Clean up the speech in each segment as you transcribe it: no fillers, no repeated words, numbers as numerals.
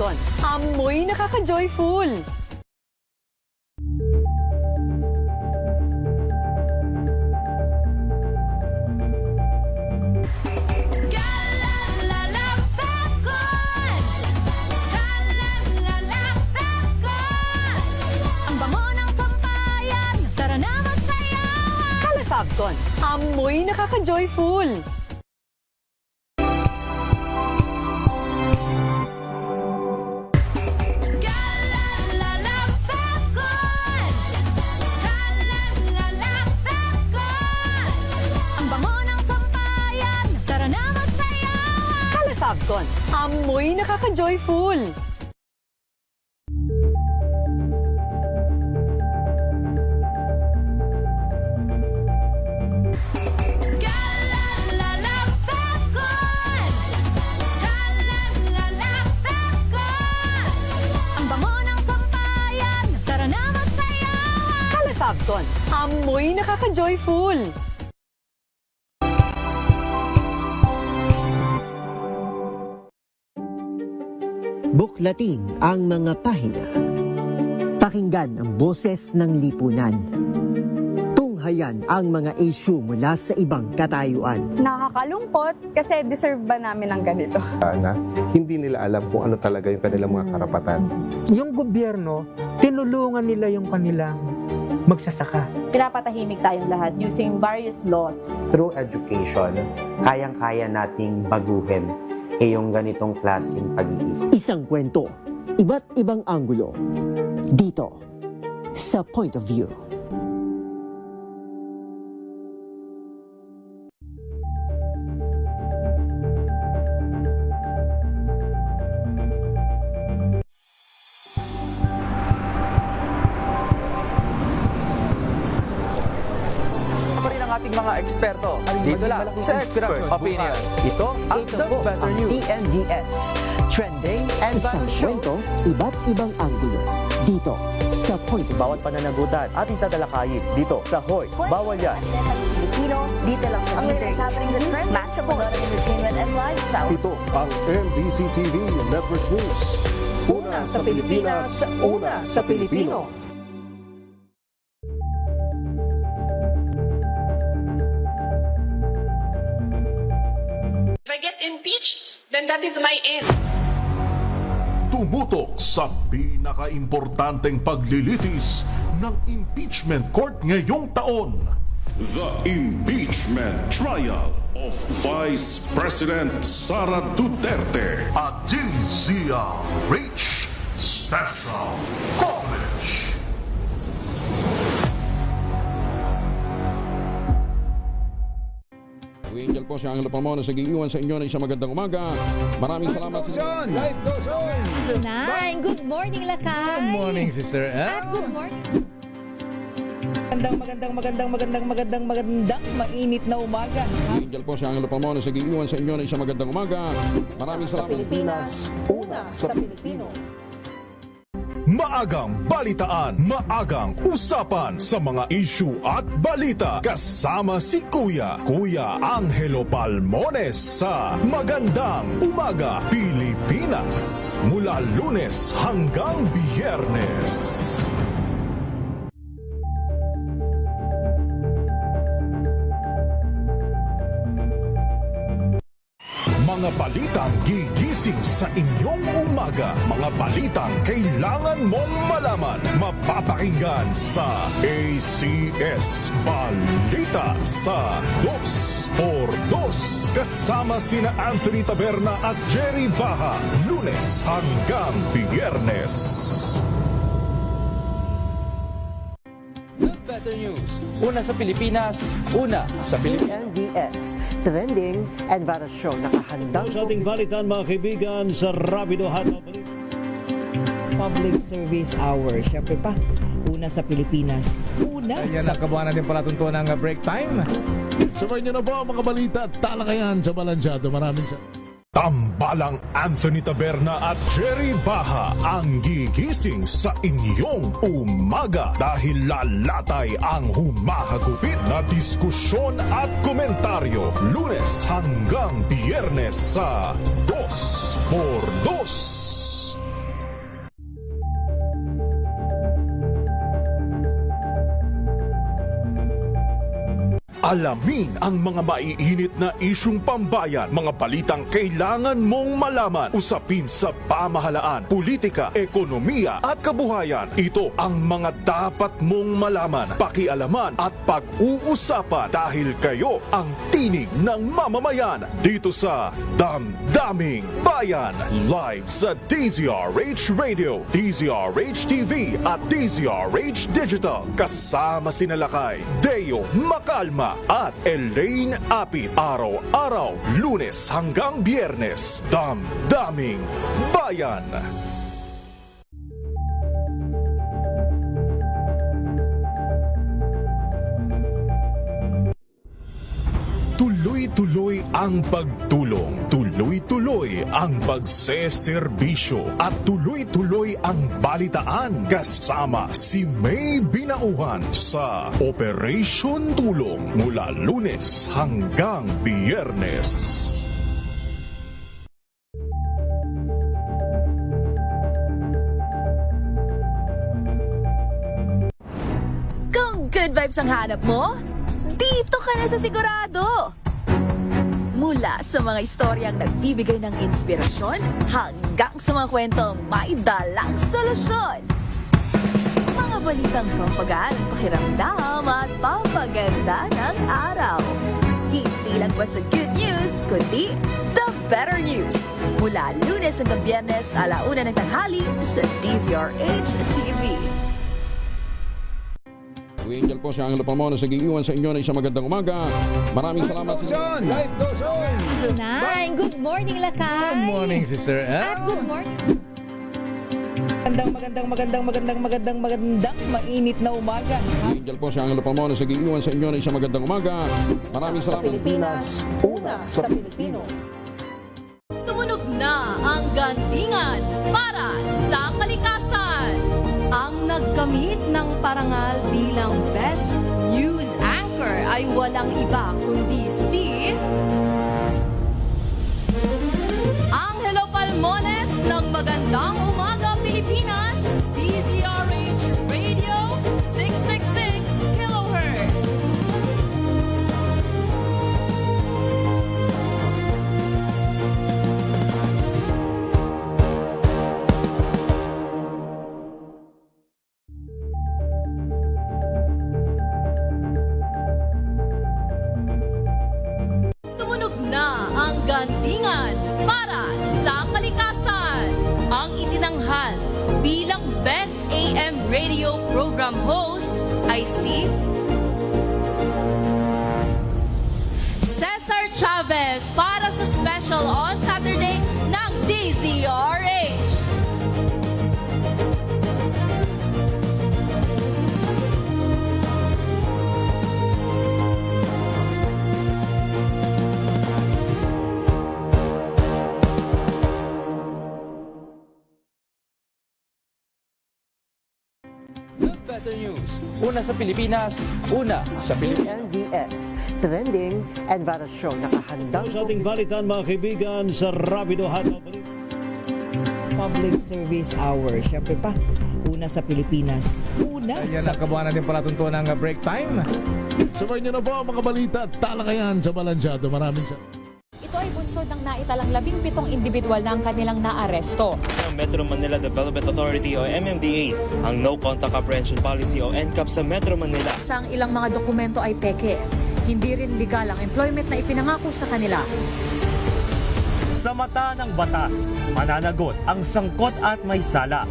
Fabcon, amoy nakaka-joyful. Fabcon, amoy nakaka-joyful. Ang bango ng sampayan, tara na magsayawan. Fabcon, amoy nakaka-joyful. Fabcon, amoy nakaka-joyful. Buklatin ang mga pahina. Pakinggan ang boses ng lipunan. Tunghayan ang mga issue mula sa ibang katayuan. Nakakalungkot kasi deserve ba namin ng ganito? Na hindi nila alam kung ano talaga yung kanilang mga karapatan. Yung gobyerno, tinulungan nila yung kanilang magsasaka. Pinapatahimik tayong lahat using various laws. Through education, kayang-kaya nating baguhin yung ganitong klaseng pag-iisip. Isang kwento, iba't ibang anggulo. Dito, sa Point of View. Ating mga eksperto. Dito lang sa Expert Opinion. Ito ang The Better ang News. TNVS. Trending and Isang kwento, iba't ibang anggulo. Dito, sa Point of View. Bawat pananagutan ating tatalakayin dito sa Hoy. Bawal yan. Pilipino, dito lang sa Music, Matchable Entertainment and Lifestyle. Ito ang MBC TV Network News. Una sa Pilipinas, una sa Pilipino. If I get impeached, then that is my end. Tumutok sa pinaka-importanteng paglilitis ng impeachment court ngayong taon. The impeachment trial of Vice President Sara Duterte. At DZRH Special Coverage. Angel po si Angelo Palmona sa giiwan sa inyo ng isang magandang umaga. Maraming salamat. Life goes on! Good morning, Lakay! Good morning, Sister Ann. At good morning! Magandang mainit na umaga. Angel po si Angelo Palmona sa giiwan sa inyo ng isang magandang umaga. Maraming Sa salamat. Pilipinas, una sa Pilipino. Maagang balitaan, maagang usapan sa mga issue at balita. Kasama si Kuya Angelo Palmones sa Magandang Umaga Pilipinas. Mula Lunes hanggang Biyernes. Mga balitang gigising sa inyong umaga. Mga balitang kailangan mong malaman. Mapapakinggan sa ACS Balita sa 2x2. Kasama sina Anthony Taberna at Jerry Baha. Lunes hanggang Biyernes. Better News. Una sa Pilipinas, una sa Pilipinas. TNVS. Trending and Viral Show. Nakahandang sa ating balitan mga kaibigan sa Rapido Hataw. Public Service Hour. Siyempre pa, una sa Pilipinas. Una Ayan sa ang kabuuan natin palatuntuan ng break time. Sabay niyo na po ang mga balita at talakayan sa Balansyado. Maraming salamat. Tambalang Anthony Taberna at Jerry Baha ang gigising sa inyong umaga dahil lalatay ang humahagupit na diskusyon at komentaryo Lunes hanggang Biyernes sa 2x2. Alamin ang mga maiinit na isyung pambayan, mga balitang kailangan mong malaman, usapin sa pamahalaan, politika, ekonomiya at kabuhayan. Ito ang mga dapat mong malaman, pakialaman at pag-uusapan dahil kayo ang tinig ng mamamayan dito sa Damdaming Bayan. Live sa DZRH Radio, DZRH TV at DZRH Digital. Kasama sina Lakay, Deo Makalma at Elaine Apit. Araw-araw, Lunes hanggang Biyernes. Damdaming Bayan. Tuloy-tuloy ang pagtulong, tuloy-tuloy ang pagseserbisyo at tuloy-tuloy ang balitaan kasama si May Binauhan sa Operation Tulong mula Lunes hanggang Biyernes. Kung good vibes ang hanap mo, dito ka na sa sigurado! Mula sa mga istoryang nagbibigay ng inspirasyon hanggang sa mga kwentong may dalang solusyon. Mga balitang pampagaan, pakiramdam at pampaganda ng araw. Hindi lang ba sa good news, kundi the better news. Mula Lunes hanggang Biyernes, 1:00 ng tanghali sa DZRH TV. Angel po si Angelo Palmona sa giiwan sa inyo na isang magandang umaga. Maraming salamat. Life goes on! Nine, good morning, Lakay! Good morning, Sister Ann. At good morning. Magandang mainit na umaga. Angel po si Angelo Palmona sa giiwan sa inyo na isang magandang umaga. Maraming salamat. Pilipinas, una sa Pilipino. Tumunog na ang gandingan para sa kalikasan. Ang nagkamit ng parangal bilang Best News Anchor ay walang iba kundi si Angelo Palmones ng Magandang Umaga Pilipinas, DZRH Radio 666 kHz. Tumunog na ang gandingan para sa kalikasan. Ang itinanghal bilang Best AM Radio Program Host ay si Cesar Chavez para sa special on Saturday ng DZRH. Better news. Una sa Pilipinas, una sa Pilipinas. NBS, trending and viral show. Nakahandang Sa ating balitan mga kaibigan sa Rapido Hataw. Public Service Hour. Siyempre pa, una sa Pilipinas. Una Yan ang kabuhanan din palatuntunan ng break time. Sabay niyo na po ang mga balita at talakayan sa Balansyado. Maraming salamat. Ito ay bunsod ng naitalang 17 individual na ang kanilang naaresto. Ng Metro Manila Development Authority o MMDA ang No Contact Apprehension Policy o NCAP sa Metro Manila. Sa ang ilang mga dokumento ay peke. Hindi rin legal ang employment na ipinangako sa kanila. Sa mata ng batas, mananagot ang sangkot at may sala.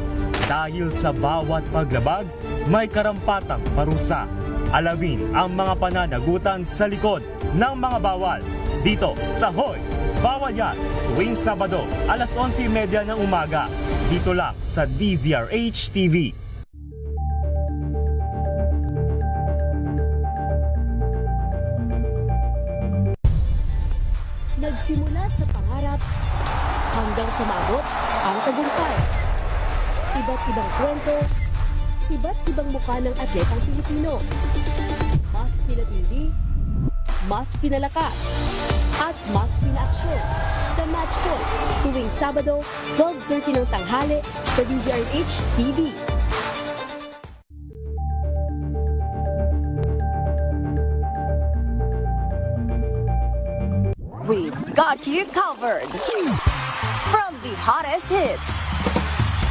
Dahil sa bawat paglabag, may karampatang parusa. Alamin ang mga pananagutan sa likod ng mga bawal. Dito sa Hoy! Bawal Yan! Tuwing Sabado, 11:30 ng umaga. Dito lang sa DZRH TV. Nagsimula sa pangarap hanggang sa maabot ang tagumpay. Iba't ibang kwento, iba't ibang mukha ng atletang Pilipino. Mas pinatindi, mas pinalakas, at mas pinaaksyon sa Match Point tuwing Sabado, 12:30 ng tanghali sa DZRH TV. got you covered. From the hottest hits,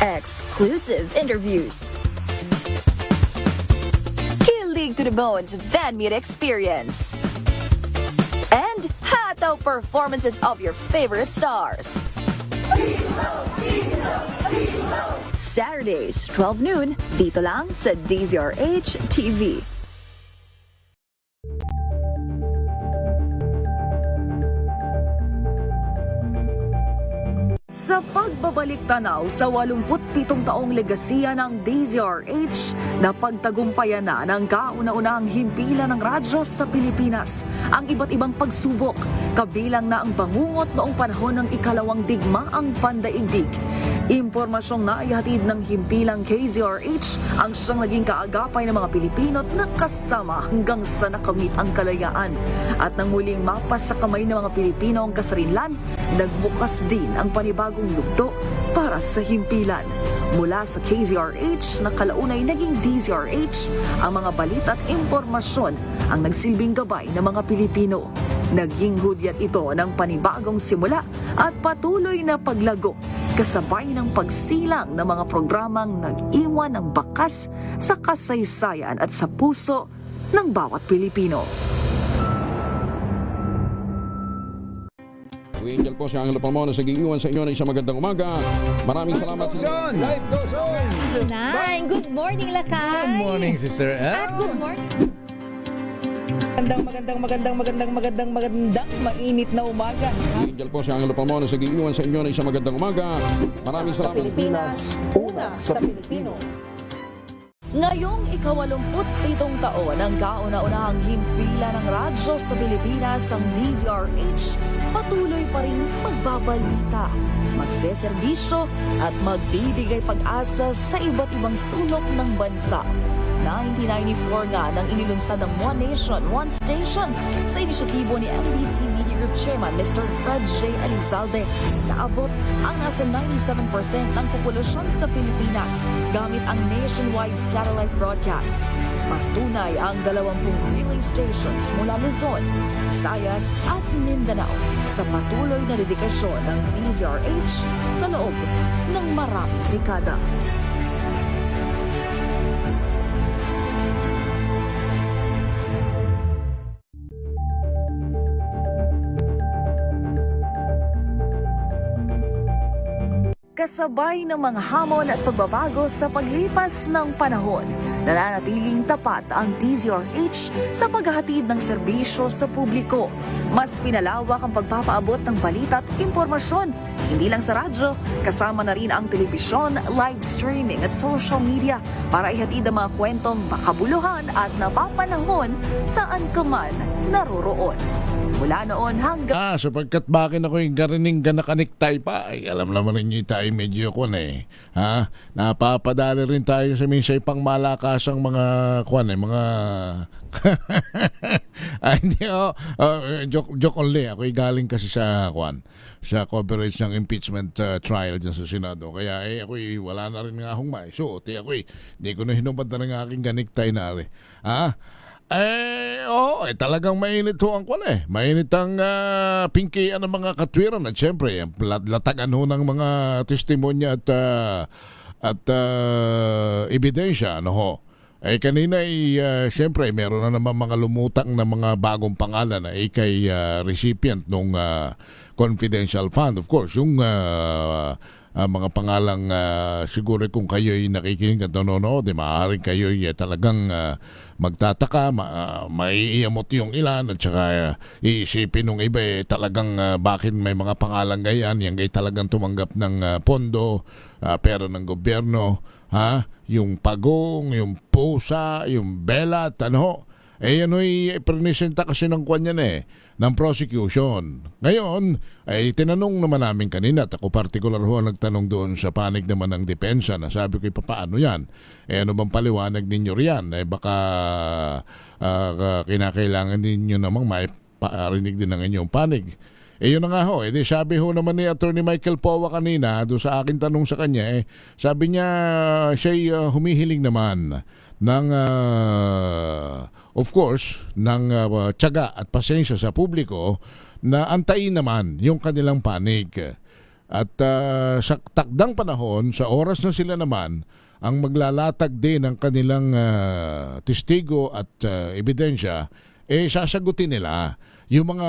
exclusive interviews, kilig to the bones fan meet experience, and hataw performances of your favorite stars. Saturdays, 12 noon, dito lang sa DZRH TV. Sa pagbabalik tanaw sa 87 taong legasiya ng DZRH, napagtagumpayan na ng kauna-unahang himpilan ng radyo sa Pilipinas ang iba't ibang pagsubok, kabilang na ang bangungot noong panahon ng ikalawang digmaang pandaigdig. Impormasyong naihatid ng himpilang KZRH ang siyang naging kaagapay ng mga Pilipino at nakasama hanggang sa nakamit ang kalayaan. At nang muling mapas sa kamay ng mga Pilipino ang kasarinlan, nagbukas din ang panibagong yugto para sa himpilan. Mula sa KZRH na kalaunay naging DZRH, ang mga balita at impormasyon ang nagsilbing gabay ng mga Pilipino. Naging hudyat ito ng panibagong simula at patuloy na paglago, kasabay ng pagsilang ng mga programang nag-iwan ng bakas sa kasaysayan at sa puso ng bawat Pilipino. Angel po si Angelo Palmona sa giiwan sa inyo na isang magandang umaga. Maraming salamat. Life goes on! Nine, good morning, Lakay! Good morning, sister. At good morning. Magandang mainit na umaga. Angel po si Angelo Palmona sa giiwan sa inyo na isang magandang umaga. Maraming Sa salamat. Pilipinas, una sa Pilipino. Ngayong ika-87 taon ng kauna-unahang himpilan ng radyo sa Pilipinas, ang DZRH patuloy pa rin magbabalita, magseserbisyo at magbibigay pag-asa sa iba't ibang sulok ng bansa. 1994 nga nang inilunsad ng One Nation, One Station sa inisyatibo ni MBC Media Group Chairman Mr. Fred J. Elizalde. Naabot ang nasa 97% ng populasyon sa Pilipinas gamit ang nationwide satellite broadcast. Patunay ang 20 relay stations mula Luzon, Visayas at Mindanao sa patuloy na dedikasyon ng DZRH sa loob ng maraming dekada. Kasabay ng mga hamon at pagbabago sa paglipas ng panahon, nananatiling tapat ang DZRH sa paghahatid ng serbisyo sa publiko. Mas pinalawak ang pagpapaabot ng balita at impormasyon, hindi lang sa radyo, kasama na rin ang telebisyon, live streaming at social media para ihatid ang mga kwentong makabuluhan at napapanahon saan ka man naroroon. Mula noon hanggang... sapagkat bakit ako yung garining ganakaniktay pa, ay alam naman ninyo tayo medyo kwan eh. Ha? Napapadali rin tayo sa minsay pang malakasang mga kwan eh, mga... ay, hindi joke only. Ako'y galing kasi sa kwan, sa coverage ng impeachment trial dyan sa Senado. Kaya ako'y wala na rin nga akong maisuot. Ako'y hindi ko na hinubad na ng aking ganiktay na rin. Ha? Talagang mainit ho ang kwan eh. Mainit ang pinkian ng mga katwiran at syempre, latagan ho ng mga testimonya at ebidensya, ano ho. Kanina syempre, meron na naman mga lumutang na mga bagong pangalan na kay recipient ng confidential fund. Of course, yung mga pangalang siguro kung kayo'y nakikinig at nanonood, maaaring kayo'y talagang magtataka, maiiyamot yung ilan at saka iisipin ng iba talagang bakit may mga pangalang gayan, yan gay talagang tumanggap ng pondo, pera ng gobyerno, yung pagong, yung pusa, yung belat, ano. Ano'y presenta kasi ng kanya ng prosecution. Ngayon, tinanong naman namin kanina at ako partikular ho nagtanong doon sa panig naman ng depensa na sabi ko, paano yan? Ano bang paliwanag ninyo riyan? Baka kinakailangan ninyo namang maiparinig din ng inyong panig. Yun na nga ho, sabi ho naman ni Attorney Michael Powa kanina, doon sa akin tanong sa kanya, sabi niya siya'y humihiling naman ng of course ng tiyaga at pasensya sa publiko na antayin naman yung kanilang panig. At sa takdang panahon, sa oras na sila naman, ang maglalatag din ng kanilang testigo at ebidensya, sasagutin nila yung mga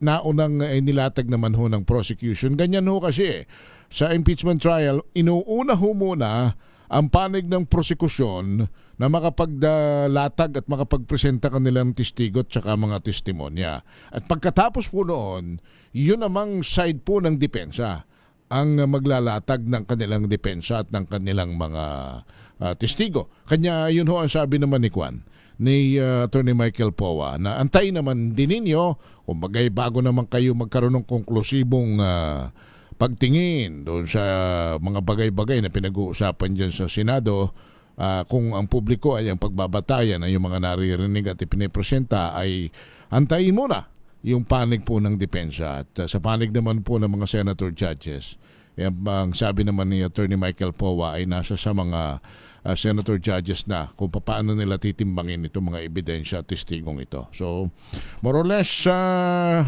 naunang nilatag naman ho ng prosecution. Ganyan ho kasi sa impeachment trial, inuuna ho muna ang panig ng prosekusyon na makapaglatag at makapagpresenta kanilang testigo at saka mga testimonya. At pagkatapos po noon, yun namang side po ng depensa ang maglalatag ng kanilang depensa at ng kanilang mga testigo. Kanya yun ho ang sabi naman ni Attorney Michael Powa na antayin naman din ninyo kung bago naman kayo magkaroon ng konklusibong pagtingin doon sa mga bagay-bagay na pinag-uusapan dyan sa Senado, kung ang publiko ay ang pagbabatayan ay yung mga naririnig at ipinipresenta, ay antayin muna yung panig po ng depensa. At sa panig naman po ng mga senator judges, ang sabi naman ni Attorney Michael Powa ay nasa sa mga senator judges na kung paano nila titimbangin itong mga ebidensya at testigong ito. So, more or less,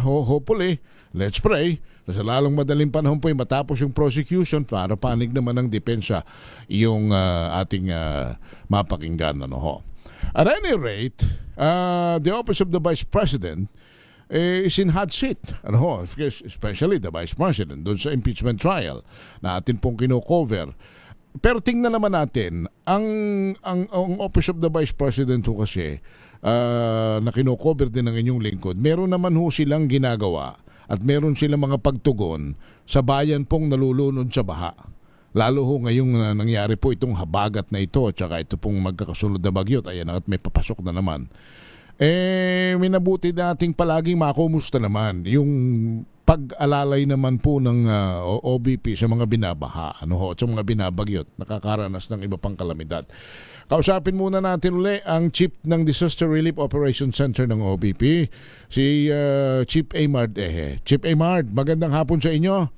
hopefully, let's pray na sa lalong madaling panahon po matapos yung prosecution para panig naman ng depensa yung ating mapakinggan. At any rate, the office of the Vice President is in hot seat. Especially the Vice President doon sa impeachment trial na atin pong kino-cover. Pero tingnan naman natin, ang office of the Vice President ho kasi na kino-cover din ng inyong lingkod, meron naman ho silang ginagawa at meron silang mga pagtugon sa bayan pong nalulunod sa baha. Lalo ho ngayong nangyari po itong habagat na ito at saka ito pong magkakasunod na bagyo at may papasok na naman. Minabuti nating palaging makumusta naman yung pag-alalay naman po ng OBP sa mga binabaha, sa mga binabagyot, nakakaranas ng iba pang kalamidad. Kausapin muna natin uli ang Chief ng Disaster Relief Operations Center ng OBP, si Chief Aymard Ehe. Chief Aymard, magandang hapon sa inyo.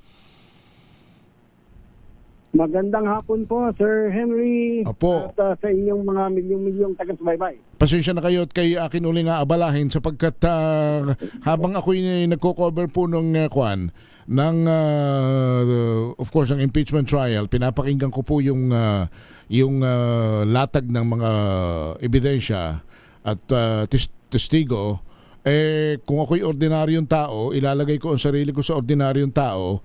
Magandang hapon po, Sir Henry. Opo. At sa inyong mga milyong-milyong taga-subaybay. Pasensya na kayo at kay akin uli nga abalahin sapagkat habang ako'y nagko-cover po ng of course, ang impeachment trial, pinapakinggan ko po yung latag ng mga ebidensya at testigo. Kung ako'y ordinaryong tao, ilalagay ko ang sarili ko sa ordinaryong tao,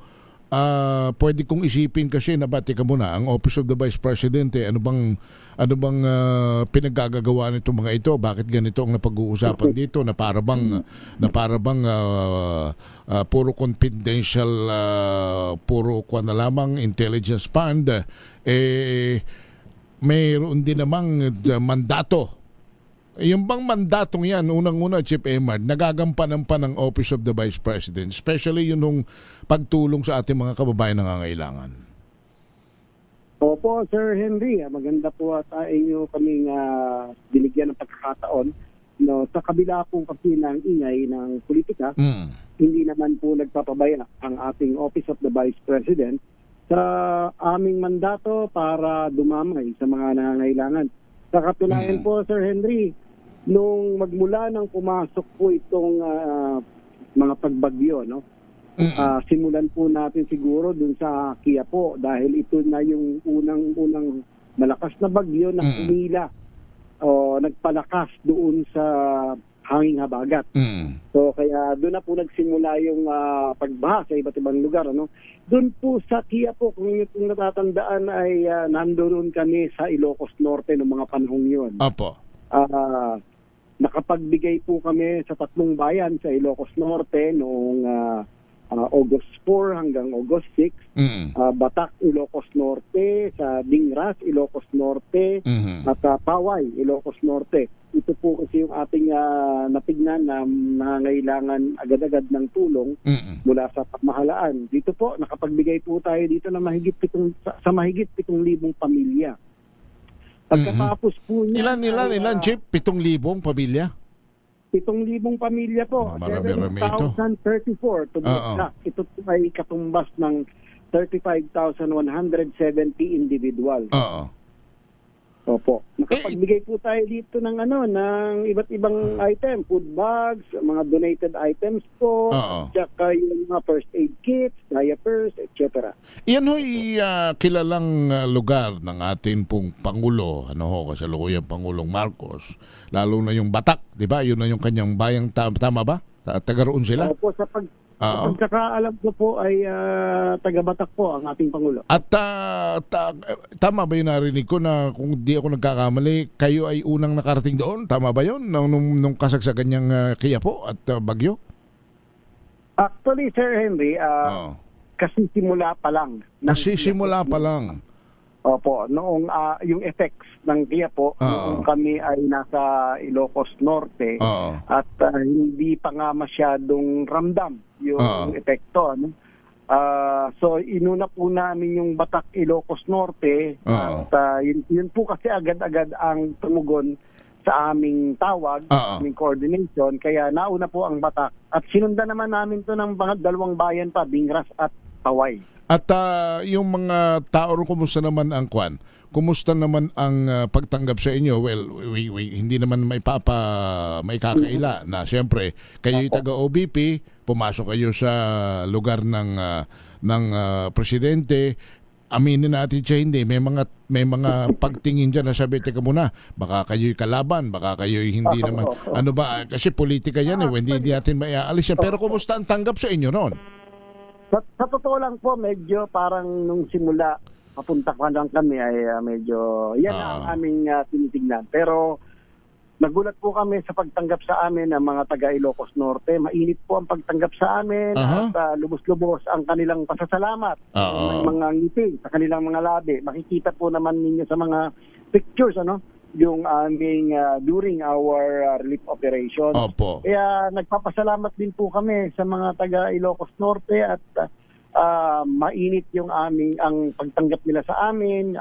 pwede kong isipin kasi na teka muna, ang Office of the Vice President, ano bang pinaggagawa nitong mga ito? Bakit ganito ang napag-uusapan dito na para bang puro confidential, puro na lamang intelligence fund, mayroon din namang mandato. Yung bang mandatong yan, unang-una, Chief Aymard, nagagampanan pa ng Office of the Vice President, especially yung pagtulong sa ating mga kababayan na nangangailangan. Opo, Sir Henry. Maganda po at inyo kaming binigyan ng pagkakataon. Sa kabila po kasi ng ingay ng politika, hindi naman po nagpapabaya ang ating Office of the Vice President sa aming mandato para dumamay sa mga nangangailangan. Sa katunayan po, Sir Henry, nung magmula nang pumasok po itong mga pagbagyo, simulan po natin siguro dun sa Quiapo dahil ito na yung unang malakas na bagyo na umila o nagpalakas doon sa hanging habagat. So kaya doon na po nagsimula yung pagbaha sa iba't ibang lugar. Doon po sa Quiapo, kung natatandaan ay nandoon kami sa Ilocos Norte noong mga panahong yun. Apo. Nakapagbigay po kami sa 3 bayan sa Ilocos Norte noong August 4 hanggang August 6. Batak, Ilocos Norte, sa Dingras, Ilocos Norte, at Paway, Ilocos Norte. Ito po kasi yung ating natignan na nangangailangan agad-agad ng tulong mula sa pamahalaan. Dito po, nakapagbigay po tayo dito na mahigit 7,000 pamilya. Pagkatapos po niya... Ilan, Chief? 7,000 pamilya? 7,000 pamilya po. Marami-rami ito. 7,034 to be exact. Ito po ay katumbas ng 35,170 individual. Opo. Nakapagbigay po tayo dito ng ng iba't ibang item, food bags, mga donated items po, tsaka yung mga first aid kits, diapers, etc. Iyan ho'y kilalang lugar ng ating pong Pangulo, kasalukuyang Pangulong Marcos, lalo na yung Batak, di ba? Yun na yung kanyang bayang, tama ba? Taga roon sila? Opo, sa pagkakaalam ko po ay taga-Batak po ang ating Pangulo. At tama ba yung narinig ko na kung di ako nagkakamali, kayo ay unang nakarating doon? Tama ba yun? Nung kasagsagan niyang Quiapo at Bagyo? Actually, Sir Henry, kasi simula pa lang. Opo, noong yung effects ng Quiapo, noong kami ay nasa Ilocos Norte at hindi pa nga masyadong ramdam yung epekto. So inuna po namin yung Batak, Ilocos Norte at yun po kasi agad-agad ang tumugon sa aming tawag, aming coordination, kaya nauna po ang Batak at sinundan naman namin to ng mga dalawang bayan pa, Bingras at Taway. At yung mga tao, kumusta naman ang kwan? Kumusta naman ang pagtanggap sa inyo? Well, hindi naman may kakaila na siyempre kayo'y taga-OBP, pumasok kayo sa lugar ng presidente. Aminin natin siya hindi, may mga pagtingin diyan na sabi, teka muna, baka kayo'y kalaban, baka kayo'y hindi naman kasi politika yan hindi natin maiaalis yan. Pero kumusta ang tanggap sa inyo noon? Sa totoo lang po, medyo parang nung simula, papunta pa lang kami ay medyo, yan ang aming tinitignan. Pero nagulat po kami sa pagtanggap sa amin ng mga taga Ilocos Norte. Mainit po ang pagtanggap sa amin at lubos-lubos ang kanilang pasasalamat. May mga ngiti sa kanilang mga labi. Makikita po naman ninyo sa mga pictures, yung aming during our relief operation. Opo. Kaya nagpapasalamat din po kami sa mga taga Ilocos Norte at mainit yung ang pagtanggap nila sa amin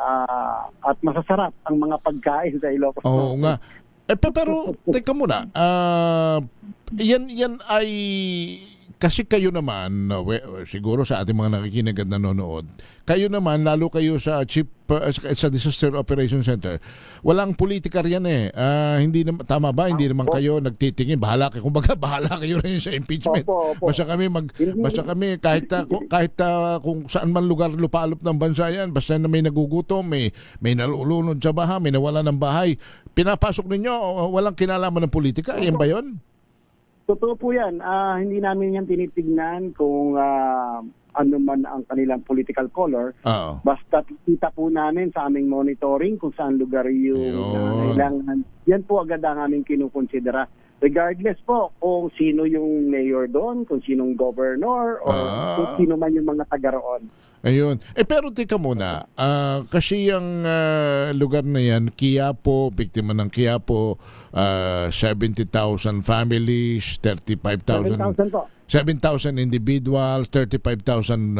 at masasarap ang mga pagkain sa Ilocos Norte. Oo nga. Pero teka muna, yan ay kasi kayo naman, siguro sa ating mga nakikinig at nanonood, kayo naman, lalo kayo sa sa Disaster Operations Center, walang politika riyan hindi naman, tama ba? Hindi naman kayo nagtitingin, bahala kayo rin sa impeachment. Basta kami kahit kung saan man lugar lupalop ng bansa yan, basta na may nagugutom, may nalulunod sa baha, may nawala ng bahay, pinapasok ninyo, walang kinalaman ng politika. Yan ba yun? Totoo po yan. Hindi namin yan tinitignan kung ano man ang kanilang political color. Basta kita po namin sa aming monitoring kung saan lugar yung kailangan. Yan po agad ang aming kinukonsidera. Regardless po kung sino yung mayor doon, kung sinong governor, o kung sino man yung mga taga roon. Ayun. Pero teka muna, kasi yung lugar na yan, Quiapo, biktima ng Quiapo, 70,000 families, 35,000 7,000 individuals, 35,000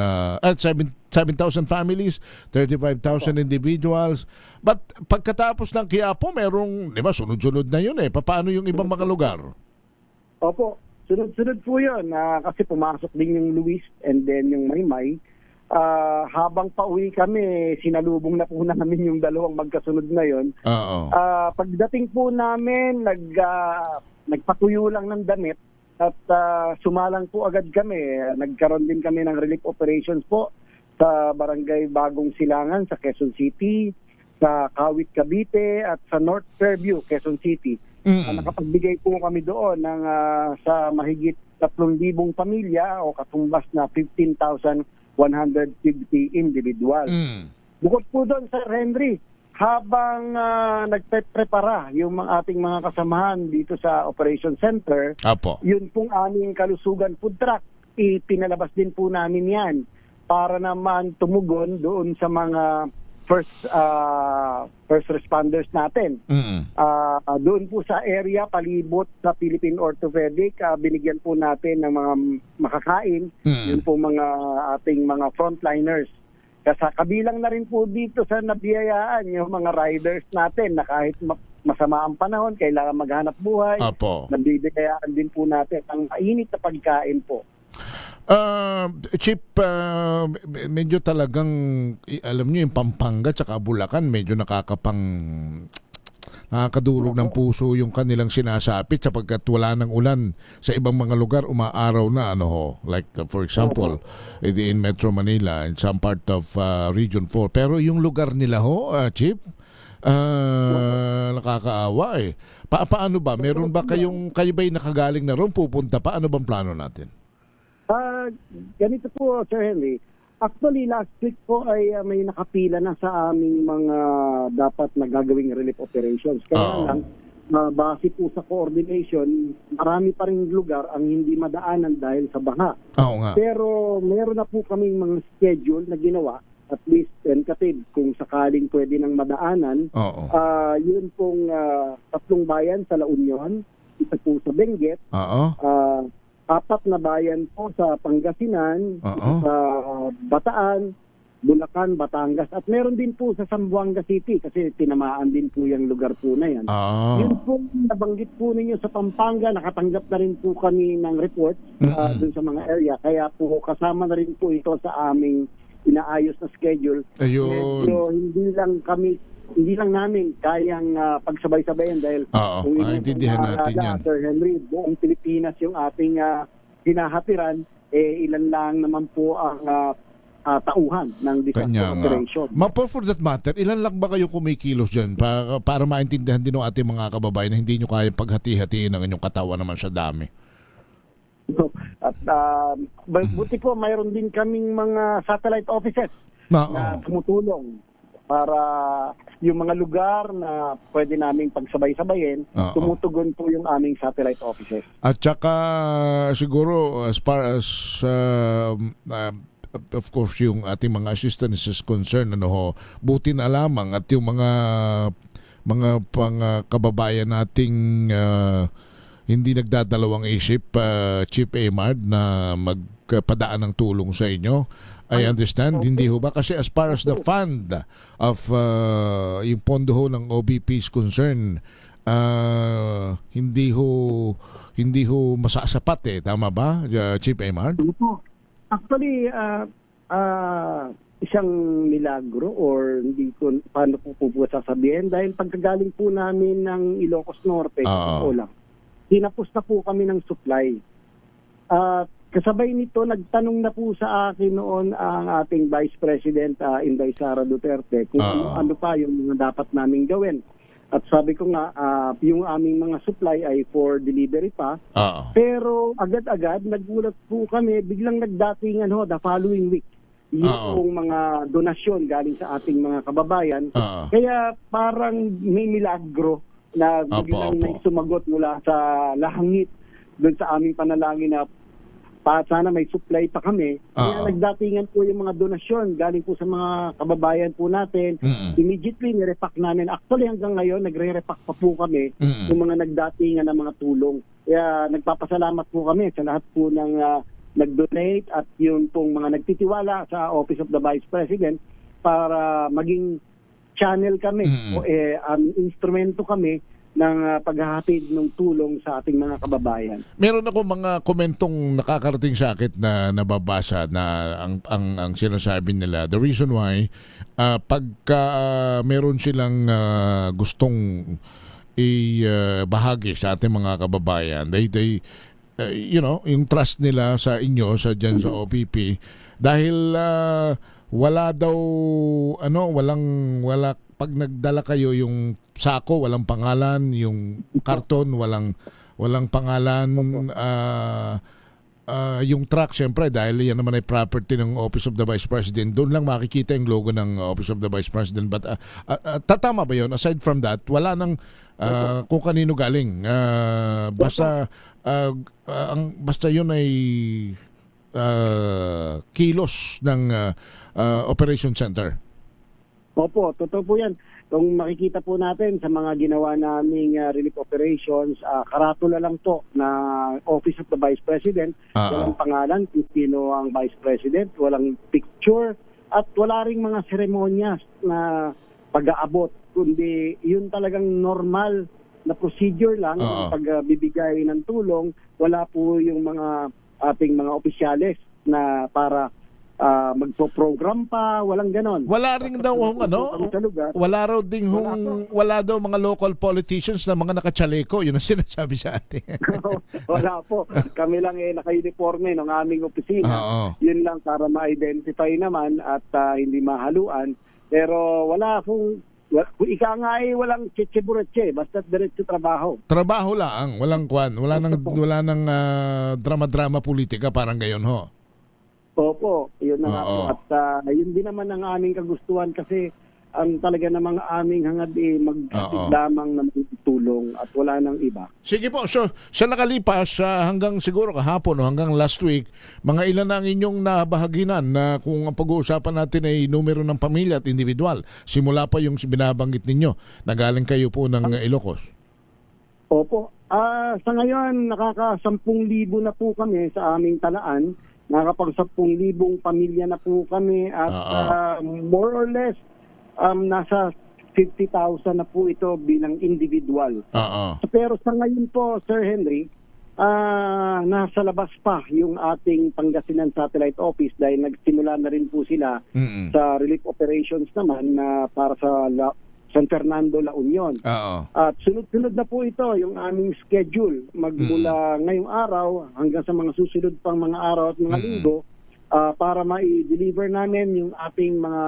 7,000 families, 35,000 individuals. But pagkatapos ng Quiapo, merong, di ba, sunod-sunod na yun Paano yung ibang mga lugar? Opo, sunod-sunod po yun. Kasi pumasok din yung Luis and then yung Maymay. Habang pauwi kami, sinalubong na po namin yung dalawang magkasunod na yon. Pagdating po namin, nagpatuyo lang ng damit at sumalang po agad kami. Nagkaroon din kami ng relief operations po sa Barangay Bagong Silangan sa Quezon City, sa Kawit, Cavite at sa North Fairview, Quezon City. Nakapagbigay po kami doon ng sa mahigit 3,000 pamilya o katumbas na 15,150 individuals. Bukod po doon, Sir Henry, habang nagpe-prepara yung ating mga kasamahan dito sa Operation Center, yun pong aming kalusugan food truck, ipinalabas din po namin yan para naman tumugon doon sa mga first responders natin. Doon po sa area palibot sa Philippine Orthopedic, binigyan po natin ng mga makakain, yun po mga ating mga frontliners. Kasi kabilang na rin po dito sa nabiyayaan yung mga riders natin na kahit masama ang panahon, kailangan maghanap buhay, nabibigayaan din po natin ang mainit na pagkain po. Chip, medyo talagang, alam nyo, yung Pampanga tsaka Bulacan, medyo nakakadurog ng puso yung kanilang sinasapit sapagkat wala ng ulan. Sa ibang mga lugar, umaaraw na, like for example, in Metro Manila, in some part of Region 4. Pero yung lugar nila Chip, nakakaawa eh. Paano ba? Meron ba kayo ba'y nakagaling na ron? Pupunta pa? Ano bang plano natin? Ganito po, Sir Henry. Actually, last week po ay may nakapila na sa aming mga dapat na gagawing relief operations. Kaya lang, base po sa coordination, marami pa rin lugar ang hindi madaanan dahil sa baha. Pero meron na po kaming mga schedule na ginawa, at least tentative, kung sakaling pwede nang madaanan. Yun pong 3 bayan sa La Union, isa po sa Benguet, 4 na bayan po sa Pangasinan, sa Bataan, Bulacan, Batangas, at meron din po sa Zamboanga City kasi tinamaan din po yung lugar po na yan. Yun po, nabanggit po ninyo sa Pampanga, nakatanggap na rin po kami ng report dun sa mga area, kaya po kasama na rin po ito sa aming inaayos na schedule. Medyo hindi lang namin kayang pagsabay-sabayan dahil intindihan natin yan. Sir Henry, buong Pilipinas yung ating hinahatiran, ilan lang naman po ang tauhan ng disaster operation. For that matter, ilan lang ba kayo kumikilos dyan para maintindihan din ng ating mga kababayan na hindi nyo kayang paghati-hatiin ng inyong katawan naman sa dami? At buti po, mayroon din kaming mga satellite offices na tumutulong para yung mga lugar na pwede naming pagsabay-sabayin, tumutugon po yung aming satellite offices. At saka siguro as far as of course yung ating mga assistance is concerned, buti na lamang at yung mga kababayan nating hindi nagdadalawang isip, Chief Amard, na magpadaan ng tulong sa inyo. I understand, hindi ho ba? Kasi as far as the fund of yung pondo ho ng OBP is concerned, hindi ho masasapat tama ba, Chief Amard? Actually, isang milagro or hindi ko paano po sasabihin dahil pagkagaling po namin ng Ilocos Norte, hinapos na po kami ng supply. Kasabay nito, nagtanong na po sa akin noon ang ating Vice President Inday Sara Duterte kung ano pa yung mga dapat naming gawin. At sabi ko nga, yung aming mga supply ay for delivery pa. Pero agad-agad, nagulat po kami, biglang nagdatingan the following week. Yung mga donasyon galing sa ating mga kababayan. Kaya parang may milagro na biglang may sumagot mula sa lahangit doon sa aming panalangin na sana may supply pa kami. Kaya nagdatingan po yung mga donasyon galing po sa mga kababayan po natin. Immediately, nirepack namin. Actually, hanggang ngayon, nagre-repack pa po kami yung mga nagdatingan ng mga tulong. Kaya nagpapasalamat po kami sa lahat po ng nag-donate at yung pong mga nagtitiwala sa Office of the Vice President para maging channel kami o instrumento kami ng paghahatid ng tulong sa ating mga kababayan. Meron ako mga komentong nakakarating sa akin na nababasa na ang sinasabi nila, the reason why pagka meron silang gustong ibahagi sa ating mga kababayan, they yung trust nila sa inyo sa OPP dahil wala pag nagdala kayo yung sako, walang pangalan, yung karton, walang pangalan, yung truck, syempre, dahil yan naman ay property ng Office of the Vice President, doon lang makikita yung logo ng Office of the Vice President. But tatama ba yun? Aside from that, wala nang kung kanino galing. Basta yun ay kilos ng Operation Center. Opo, totoo po yan. Kung makikita po natin sa mga ginawa naming relief operations, karatula lang po na Office of the Vice President. Walang pangalan kung sino ang Vice President, walang picture, at wala ring mga seremonyas na pag-aabot. Kundi yun talagang normal na procedure lang ng pagbibigay ng tulong. Wala po yung mga ating mga opisyales na para magpo-program pa, walang ganon. Wala rin daw wala raw ding wala daw mga local politicians na mga nakachaleko, yun ang sinasabi sa atin. Wala po. Kami lang naka-uniforme ng aming opisina. Yun lang para ma-identify naman at hindi mahaluan. Pero wala kung ika nga walang chichiburetche, basta diretso trabaho. Trabaho lang, walang kwan, wala nang drama-drama politika parang gayon ho. Opo, yun na nga po. At yun din naman ang aming kagustuhan kasi ang talaga namang aming hangad magkatid lamang ng tulong at wala nang iba. Sige po, so sa nakalipas hanggang siguro kahapon o hanggang last week, mga ilan na ang inyong nabahaginan na kung ang pag-uusapan natin ay numero ng pamilya at individual, simula pa yung binabanggit ninyo, nagaling kayo po ng Ilocos? Opo, sa ngayon nakaka-10,000 na po kami sa aming talaan. Nakakapag-10,000 pamilya na po kami at more or less nasa 50,000 na po ito bilang individual. Pero sa ngayon po, Sir Henry, nasa labas pa yung ating Pangasinan Satellite Office dahil nagsimula na rin po sila sa relief operations naman para sa San Fernando, La Union. At sunod-sunod na po ito yung aming schedule magmula ngayong araw hanggang sa mga susunod pang mga araw at mga linggo para ma-deliver namin yung ating mga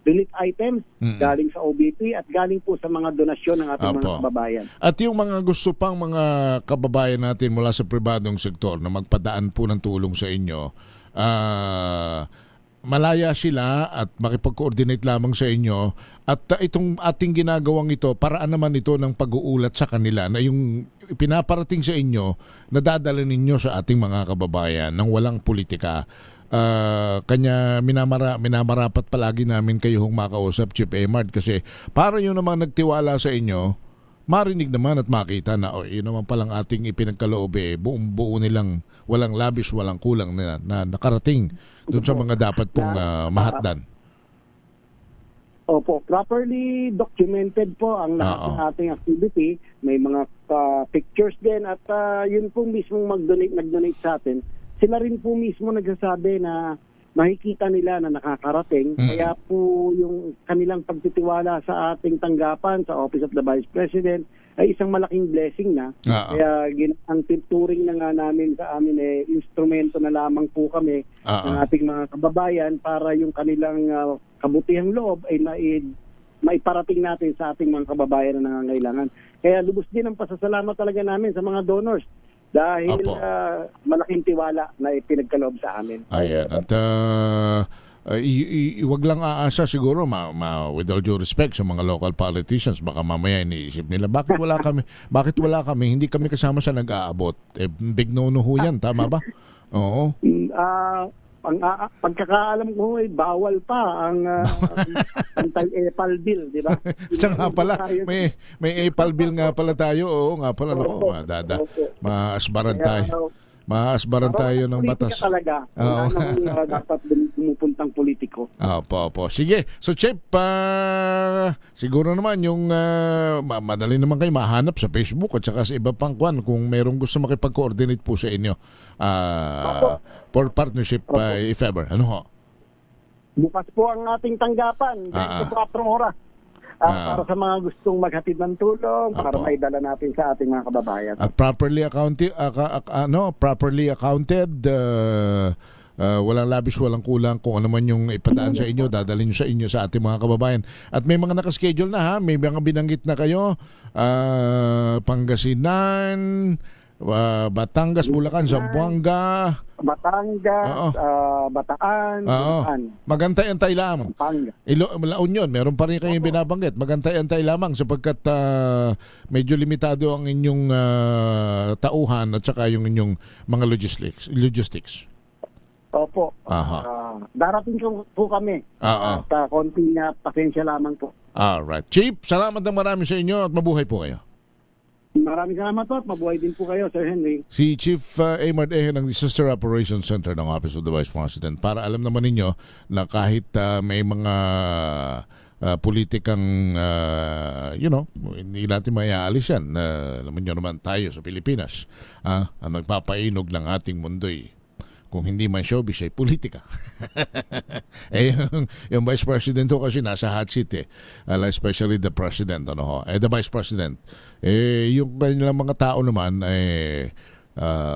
relief items galing sa OBP at galing po sa mga donasyon ng ating mga kababayan. At yung mga gusto pang mga kababayan natin mula sa pribadong sektor na magpadaan po ng tulong sa inyo, malaya sila at makipag-coordinate lamang sa inyo at itong ating ginagawang ito, paraan naman ito ng pag-uulat sa kanila na yung pinaparating sa inyo, nadadala ninyo sa ating mga kababayan ng walang politika. Kanya minamarapat palagi namin kayo makausap, Chief Emard, kasi para yun namang nagtiwala sa inyo, marinig naman at makita na yun naman palang ating ipinagkaloob buong buo nilang walang labis, walang kulang na nakarating doon sa mga dapat pong mahatdan. Opo, properly documented po ang lahat ng ating activity. May mga pictures din at yun po mismo nag-donate sa atin. Sila rin po mismo nagsasabi na makikita nila na nakakarating. Kaya po yung kanilang pagtitiwala sa ating tanggapan sa Office of the Vice President ay isang malaking blessing na. Kaya ang tuturing na nga namin sa amin instrumento na lamang po kami ng ating mga kababayan para yung kanilang kabutihang loob ay maiparating natin sa ating mga kababayan na nangangailangan. Kaya lubos din ang pasasalamat talaga namin sa mga donors dahil malaking tiwala na ipinagkaloob sa amin. Ayan. At iwag lang aasa siguro with all due respect sa mga local politicians, baka mamaya iniisip nila bakit wala kami, hindi kami kasama sa nag-aabot. Big no-no ho yan, tama ba? Oo. Pagkakaalam ko bawal pa ang anti-EPAL bill, di ba? Siya nga pala, may EPAL bill nga pala tayo. Oo nga pala, maasbaran tayo ng batas. Talaga. Dapat pumupuntang politiko. Opo. Sige. So, Chip, siguro naman yung madali naman kayo mahanap sa Facebook at saka sa iba pang kwan kung merong gusto makipag-coordinate po sa inyo for partnership if ever. Ano ho? Bukas po ang ating tanggapan. 24 oras. Para sa mga gustong maghatid ng tulong, para maidala natin sa ating mga kababayan. At properly accounted, walang labis, walang kulang. Kung ano man yung ipadaan sa inyo, dadalhin sa inyo sa ating mga kababayan. At may mga nakaschedule na may mga binanggit na kayo, Pangasinan, Batangas, Bulacan, Zamboanga, Batangas, Bataan, magantay-antay lamang. La Union, meron pa rin kayong binabanggit. Magantay-antay lamang sapagkat medyo limitado ang inyong tauhan at saka yung inyong mga logistics. Opo. Darating po kami. At konting pasensya lamang po. Alright. Chief, salamat ng marami sa inyo at mabuhay po kayo. Maraming salamat po at mabuhay din po kayo, Sir Henry. Si Chief Emard Eje ng Disaster Operations Center ng Office of the Vice President. Para alam naman ninyo na kahit may mga politikang, hindi natin mayaalis yan. Alam nyo naman tayo sa Pilipinas, ang nagpapainog ng ating mundo'y Kung hindi man showbiz, ay politika. Eh, yung Vice President ho kasi nasa hot seat eh. Especially the President, ano ho. The Vice President. Yung kanilang mga tao naman,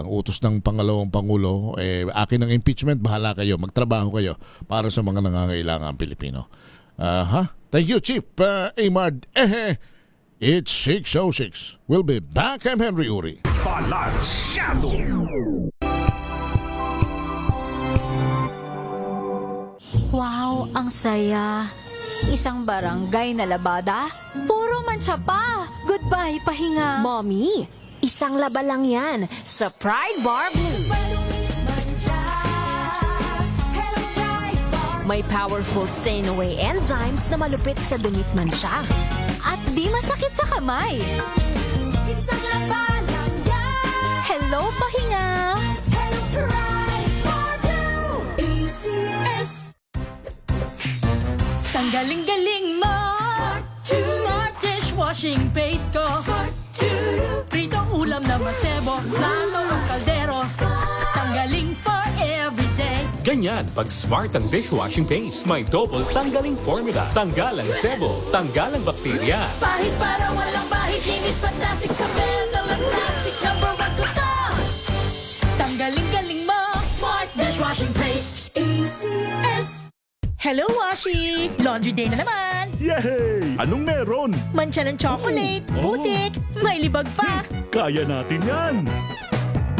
utos ng pangalawang Pangulo, akin ang impeachment, bahala kayo, magtrabaho kayo para sa mga nangangailangan Pilipino. Thank you, Chief Amard. It's 6:06. We'll be back. I'm Henry Uri. Balansyado! Wow, ang saya. Isang barangay na labada, puro mancha pa. Goodbye, pahinga. Mommy, isang laba lang yan sa Pride Bar Blue. May powerful stain-away enzymes na malupit sa dunit mancha. At di masakit sa kamay. Isang laba lang yan. Hello, pahinga. Hello, Pride Bar Blue. ACS. Tanggaling-galing mo. Smart dishwashing paste ko. Pritong ulam na masebo. Plato ang kaldero. Tanggaling for everyday. Ganyan pag smart ang dishwashing paste. May double tanggaling formula. Tanggal ang sebo. Tanggal ang bakterya. Bahit para walang bahit. Linis fantastic sa metal at plastic. Number 1 ko to. Tanggaling-galing mo. Smart dishwashing paste. ACS. Hello, Washi! Laundry day na naman! Yay! Anong meron? Mancha ng chocolate, putik, may libag pa! Kaya natin yan!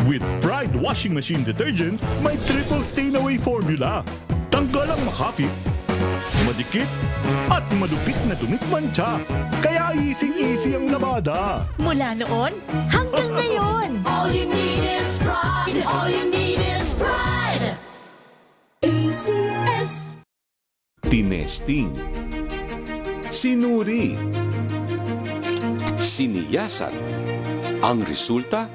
With Pride Washing Machine Detergent, may triple stain-away formula. Tanggal ang makapit, madikit, at malupit na dunit mancha. Kaya easy-easy ang labada. Mula noon hanggang ngayon. All you need is pride! All you need is pride! ACS. Tinesting, sinuri, siniyasan. Ang resulta?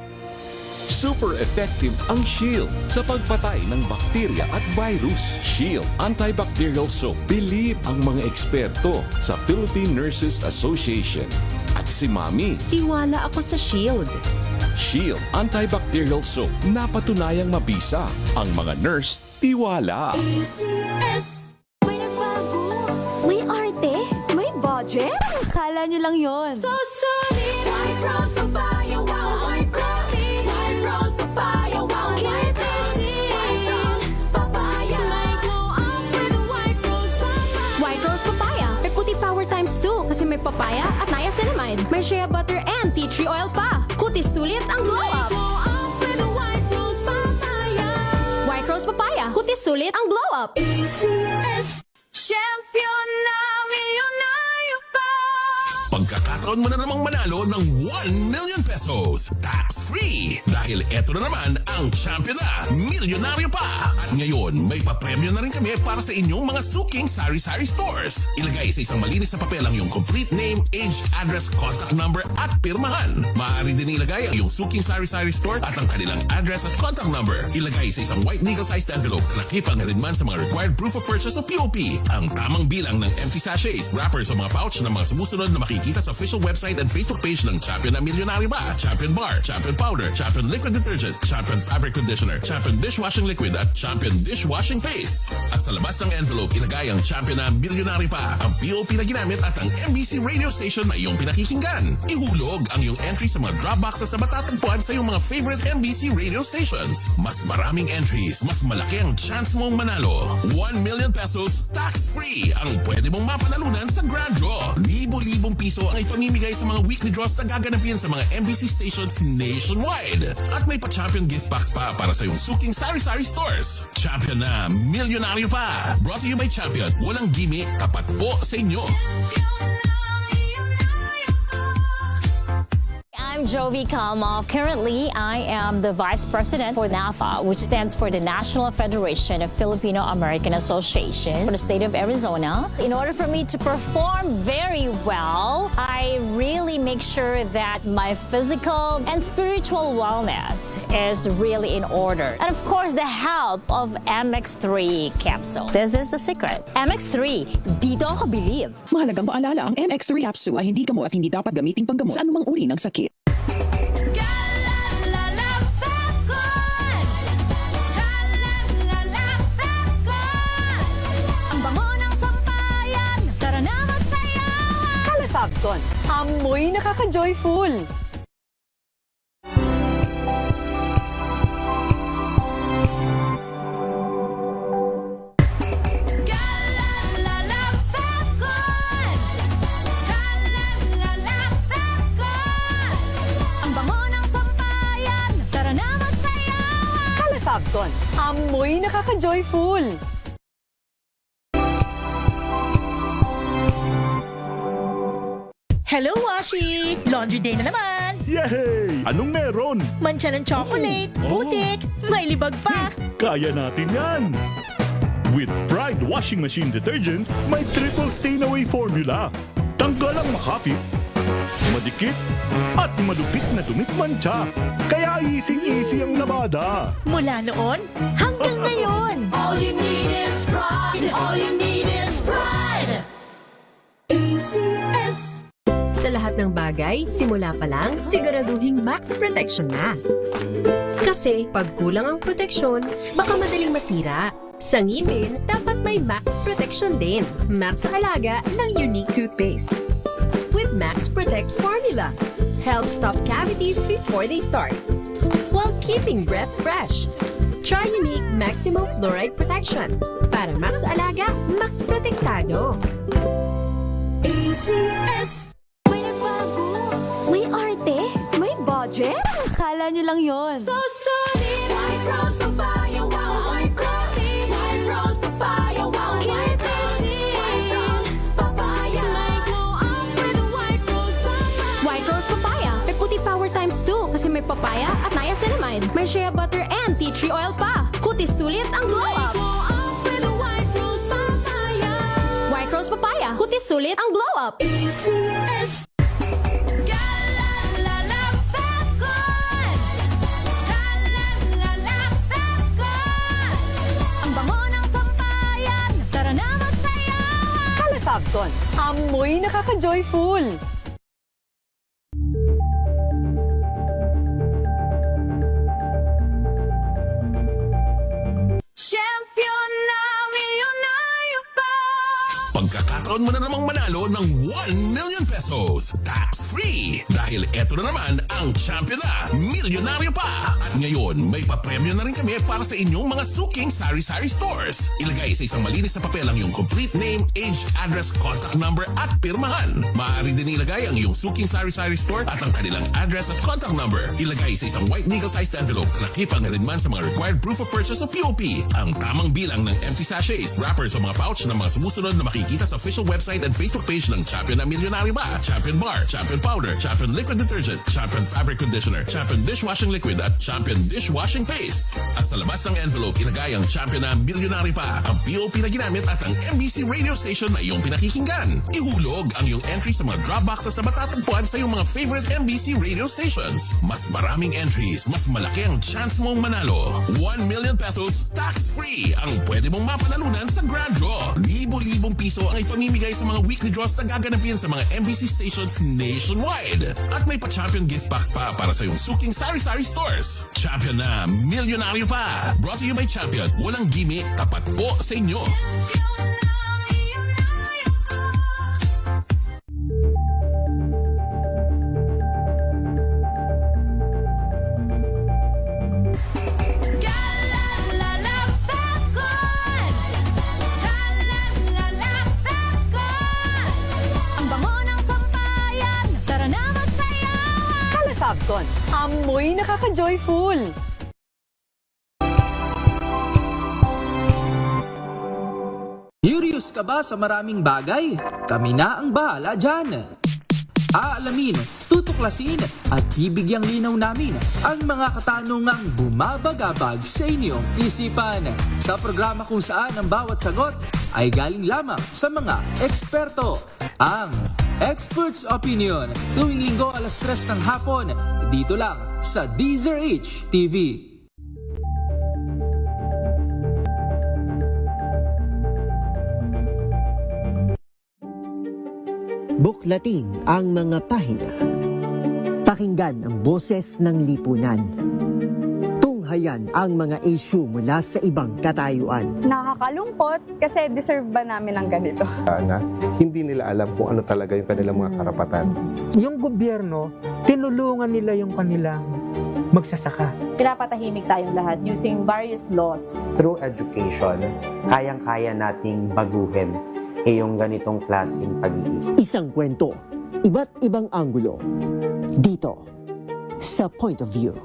Super effective ang Shield sa pagpatay ng bakterya at virus. Shield Antibacterial Soap. Believe ang mga eksperto sa Philippine Nurses Association. At si Mami. Tiwala ako sa Shield. Shield Antibacterial Soap. Napatunayang mabisa. Ang mga nurse, tiwala. ACS. May nagbago. May arte. May budget. Kala nyo lang yon. So solid. White Rose Papaya. Wow, White Rose. White Rose Papaya. Wow, White Rose. White Rose Papaya. May glow up with White Rose Papaya. White Rose Papaya. May puti power times 2 kasi may papaya at niacinamide. May shea butter and tea tree oil pa. Kutis sulit ang glow up. White Rose Papaya. Kutis sulit ang glow up. ACS. Champion na milyonaryo pa. Pagkakataon mo na namang manalo ng 1 million pesos. Tax-free. Dahil eto na naman ang champion na milyonaryo pa. At ngayon, may papremyo na rin kami para sa inyong mga suking sari-sari stores. Ilagay sa isang malinis na papel ang iyong complete name, age, address, contact number at pirmahan. Maaari din ilagay ang iyong suking sari-sari store at ang kanilang address at contact number. Ilagay sa isang white legal-sized envelope na nakipang na rin man sa mga required proof of purchase o POP. Ang tamang bilang ng empty sachets, wrappers o mga pouch ng mga sumusunod na makikita sa official website and Facebook page ng Champion na Milyonaryo Ba, Champion Bar, Champion Powder, Champion Liquid Detergent, Champion Fabric Conditioner, Champion Dishwashing Liquid at Champion Dishwashing Paste. At sa labas ng envelope, ilagay ang Champion na Milyonaryo Pa, ang POP na ginamit at ang MBC radio station na iyong pinakikinggan. Ihulog ang iyong entry sa mga drop boxes na matatagpuan sa iyong mga favorite MBC radio stations. Mas maraming entries, mas malaki ang chance mong manalo. 1 million pesos tax-free ang pwede mong mapanalunan sa Grand Draw. Libo-libong piso ang ipamimigay sa mga weekly draws na gaganapin sa mga MBC stations nationwide. At may pa-champion gift box pa para sa iyong suking sari-sari stores. Champion na Milyonaryo Pa. Brought to you by Champion. Walang gimmick, tapat po sa inyo. I'm Jovi Kalmov. Currently, I am the Vice President for NAFA, which stands for the National Federation of Filipino American Association for the state of Arizona. In order for me to perform very well, I really make sure that my physical and spiritual wellness is really in order. And of course, the help of MX3 capsule. This is the secret. MX3, dito ako believe. Mahalagang paalala, ang MX3 capsule ay hindi gamot at hindi dapat gamiting panggamot sa anumang uri ng sakit. Falcon, amoy nakaka-joyful. Ang bango ng sampayan, tara na magsayawan. Kala Falcon, amoy nakaka-joyful. Hello, Washi! Laundry day na naman! Yay! Anong meron? Mancha ng chocolate, putik, may libag pa! Kaya natin yan! With Pride Washing Machine Detergent, may triple stain-away formula. Tanggal ang makapit, madikit, at malupit na dumit mancha. Kaya easy-easy ang labada. Mula noon hanggang ngayon! All you need is pride. All you need is pride. ACS. Sa lahat ng bagay, simula pa lang, siguraduhing max protection na. Kasi pag kulang ang proteksyon, baka madaling masira. Sa ngipin, dapat may max protection din. Max sa halaga ng unique toothpaste. With Max Protect Formula, help stop cavities before they start, while keeping breath fresh. Try unique maximum fluoride protection para max alaga, max protektado. ACS. May nagbago, may arte, may budget. Akala nyo lang yon. So solid. White Rose Papaya, wow, white coffee. White Rose Papaya, wow, white coffee. White Rose Papaya. May glow up with White Rose Papaya. White Rose Papaya. May puti power times 2 kasi may papaya at niacinamide. May shea butter and tea tree oil pa. Kutis sulit ang glow up. Glow up with White Rose Papaya. White Rose Papaya. Kutis sulit ang glow up. ACS. Falcon, amoy nakaka-joyful. Champion na milyonaryo pa. Pagkakataon mo na namang manalo ng 1 million pesos. Tax-free! Dahil eto na naman ang champion na milyonaryo pa. At ngayon, may papremyo na rin kami para sa inyong mga suking sari-sari stores. Ilagay sa isang malinis na papel ang iyong complete name, age, address, contact number at pirmahan. Maaari din ilagay ang iyong suking sari-sari store at ang kanilang address at contact number. Ilagay sa isang white legal-sized envelope na nakipang na rin man sa mga required proof of purchase o POP. Ang tamang bilang ng empty sachets, wrappers o mga pouch ng mga sumusunod na makikita sa official website and Facebook page ng Champion na Milyonaryo Ba, Champion Bar, Champion Powder, Champion Liquid Detergent, Champion Fabric Conditioner, Champion Dishwashing Liquid at Champion Dishwashing Paste. At sa labas ng envelope, ilagay ang Champion na Milyonaryo Pa, ang POP na ginamit at ang MBC radio station na iyong pinakikinggan. Ihulog ang iyong entry sa mga drop boxes na matatagpuan sa iyong mga favorite MBC radio stations. Mas maraming entries, mas malaki ang chance mong manalo. 1 million pesos tax-free ang pwede mong mapanalunan sa Grand Draw. Libo-libong piso ang ipamimigay sa mga weekly draws na gaganapin sa mga MBC stations nationwide. At may pa-champion gift box pa para sa iyong suking sari-sari stores. Champion na Milyonaryo Pa. Brought to you by Champion. Walang gimmick, tapat po sa inyo. Falcon, amoy nakaka-joyful. Curious ka ba sa maraming bagay? Kami na ang bahala dyan. Aalamin, tutuklasin at bibigyang linaw namin ang mga katanungang bumabagabag sa inyong isipan. Sa programa kung saan ang bawat sagot ay galing lamang sa mga eksperto. Ang Expert's Opinion, tuwing linggo alas 3 ng hapon, dito lang sa DZRH TV. Buklatin ang mga pahina. Pakinggan ang boses ng lipunan. Tunghayan ang mga issue mula sa ibang katayuan. Nakakalungkot kasi deserve ba namin ng ganito? Na hindi nila alam kung ano talaga yung kanilang mga karapatan. Yung gobyerno, tinulungan nila yung kanilang magsasaka. Pinapatahimik tayong lahat using various laws. Through education, kayang-kaya nating baguhin yung ganitong klaseng pag-iisip. Isang kwento, iba't ibang anggulo. Dito, sa Point of View.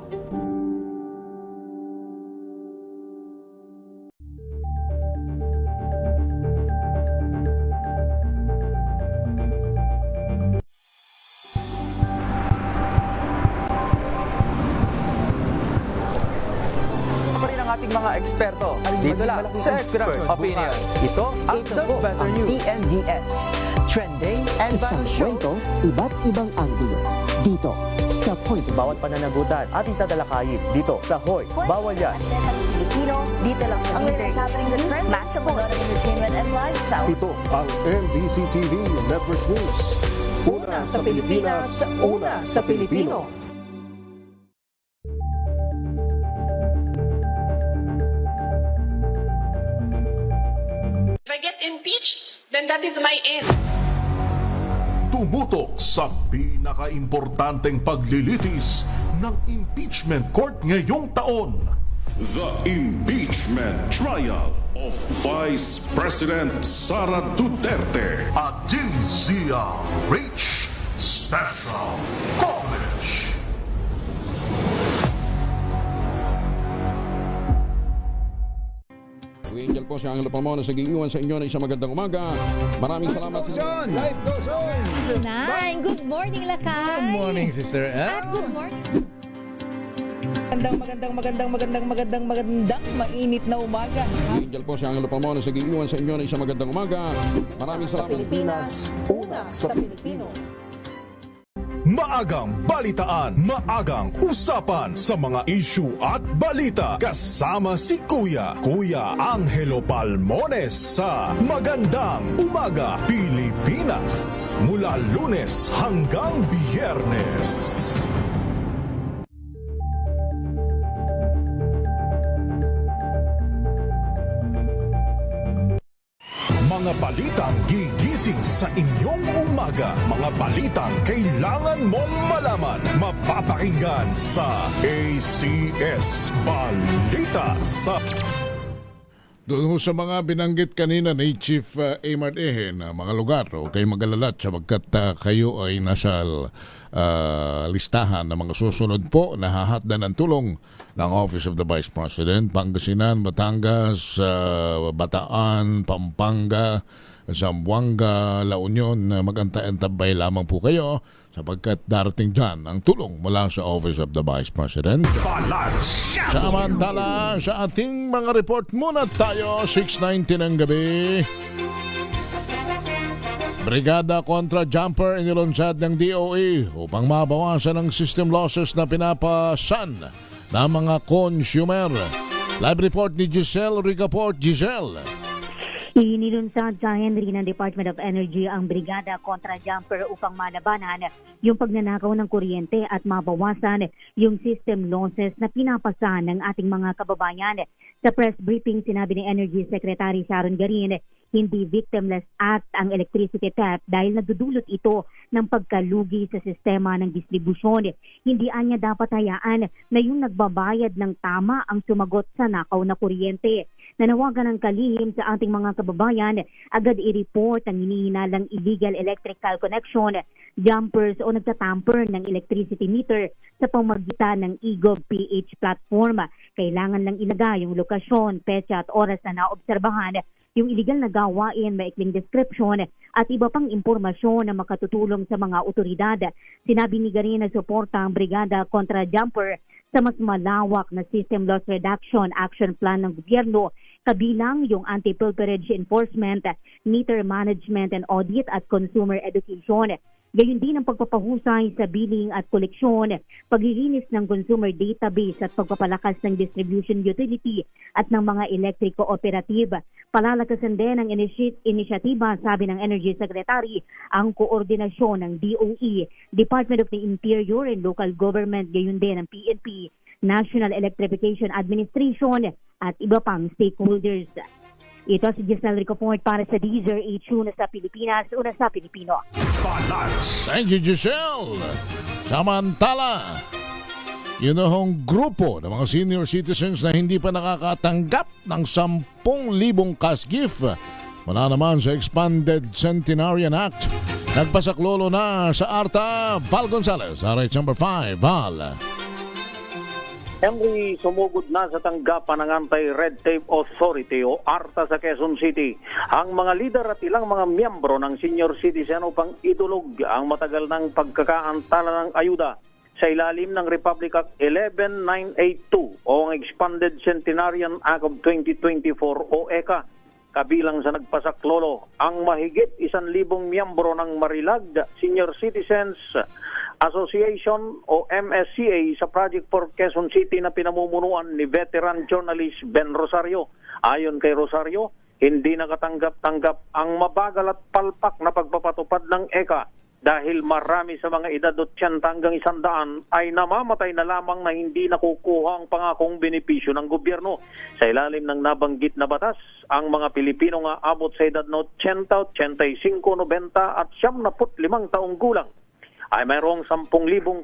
Ating mga eksperto. Dito lang sa Expert Opinion. Ito ang The Better News. TNVS. Trending and Isang kwento, iba't ibang anggulo. Dito sa Point of View. Bawat pananagutan ating tatalakayin dito sa Hoy, Bawal Yan. Pilipino, dito lang sa latest happenings and trends, matchup of entertainment and lifestyle. Ito ang MBC TV Network News. Una sa Pilipinas, una sa Pilipino. If I get impeached, then that is my end. Tumutok sa pinaka-importanteng paglilitis ng impeachment court ngayong taon. The Impeachment Trial of Vice President Sara Duterte. A DZRH Special Coverage. Angel po si Angelo Palmona sa gigiwan sa inyo na isang magandang umaga. Maraming salamat. Life goes on! Good morning, Lakay! Good morning, Sister Ann. At good morning. Magandang mainit na umaga. Angel po si Angelo Palmona sa gigiwan sa inyo na isang magandang umaga. Maraming Sa salamat. Pilipinas, una sa Pilipino. Maagang balitaan, maagang usapan sa mga issue at balita. Kasama si Kuya Angelo Palmones sa Magandang Umaga Pilipinas. Mula Lunes hanggang Biyernes. Mga balitang gigising sa inyong umaga. Mga balitang kailangan mong malaman. Mapapakinggan sa ACS Balita sa... Doon sa mga binanggit kanina ni Chief Aymar Eje na mga lugar, kayo mag-alala sapagkat kayo ay nasa listahan ng mga susunod po na hahatdan ng tulong ng Office of the Vice President. Pangasinan, Batangas, Bataan, Pampanga, Zamboanga, La Union, mag-antay-antabay lamang po kayo sapagkat darating dyan ang tulong mula sa Office of the Vice President. Samantala, sa ating mga report muna tayo, 6:19 ng gabi. Brigada kontra jumper inilunsad ng DOE upang mabawasan ang system losses na pinapasan ng mga consumer. Live report ni Giselle Rigaport. Giselle. Inilunsad sa Henry ng Department of Energy ang Brigada kontra Jumper upang malabanan yung pagnanakaw ng kuryente at mabawasan yung system losses na pinapasan ng ating mga kababayan. Sa press briefing, sinabi ni Energy Secretary Sharon Garin, hindi victimless act ang electricity theft dahil nadudulot ito ng pagkalugi sa sistema ng distribusyon. Hindi anya dapat hayaan na yung nagbabayad ng tama ang sumagot sa nakaw na kuryente. Nanawagan ng kalihim sa ating mga kababayan, agad i-report ang hinihinalang illegal electrical connection, jumpers o nagtatamper ng electricity meter sa pamagitan ng eGov.ph platform. Kailangan lang ilagay yung lokasyon, petsa at oras na naobserbahan, yung illegal na gawain, maikling description at iba pang impormasyon na makatutulong sa mga otoridad. Sinabi ni Garin na suporta ang Brigada kontra Jumper sa mas malawak na System Loss Reduction Action Plan ng gobyerno, kabilang yung anti-pilferage enforcement, meter management and audit at consumer education. Gayon din ang pagpapahusay sa billing at koleksyon, paglilinis ng consumer database at pagpapalakas ng distribution utility at ng mga electric cooperative. Palalakasan din ang inisyatiba, sabi ng Energy Secretary, ang koordinasyon ng DOE, Department of the Interior and Local Government, gayon din ang PNP National Electrification Administration at iba pang stakeholders. Ito si Giselle Ricoport para sa Deezer H. Una sa Pilipinas, una sa Pilipino. Thank you, Giselle. Samantala, yun na hong grupo ng mga senior citizens na hindi pa nakakatanggap ng 10,000 cash gift mula naman sa Expanded Centenarian Act. Nagpasaklolo na sa ARTA, Val Gonzalez, RH number 5, Val. Henry, sumugod na sa tanggapan ng Anti-Red Tape Authority o ARTA sa Quezon City ang mga lider at ilang mga miyembro ng senior citizen upang idulog ang matagal ng pagkakaantala ng ayuda sa ilalim ng Republic Act 11982 o ang Expanded Centenarian Act of 2024 o ECA. Kabilang sa nagpasaklolo ang mahigit 1,000 miyembro ng Marilag Senior Citizens Association o MSCA sa Project for Quezon City na pinamumunuan ni veteran journalist Ben Rosario. Ayon kay Rosario, hindi nakatanggap-tanggap ang mabagal at palpak na pagpapatupad ng ECA dahil marami sa mga edad 80 hanggang 100 ay namamatay na lamang na hindi nakukuha ang pangakong benepisyo ng gobyerno. Sa ilalim ng nabanggit na batas, ang mga Pilipino nga abot sa edad na 80, 85, 90 at 75 taong gulang ay mayroong 10,000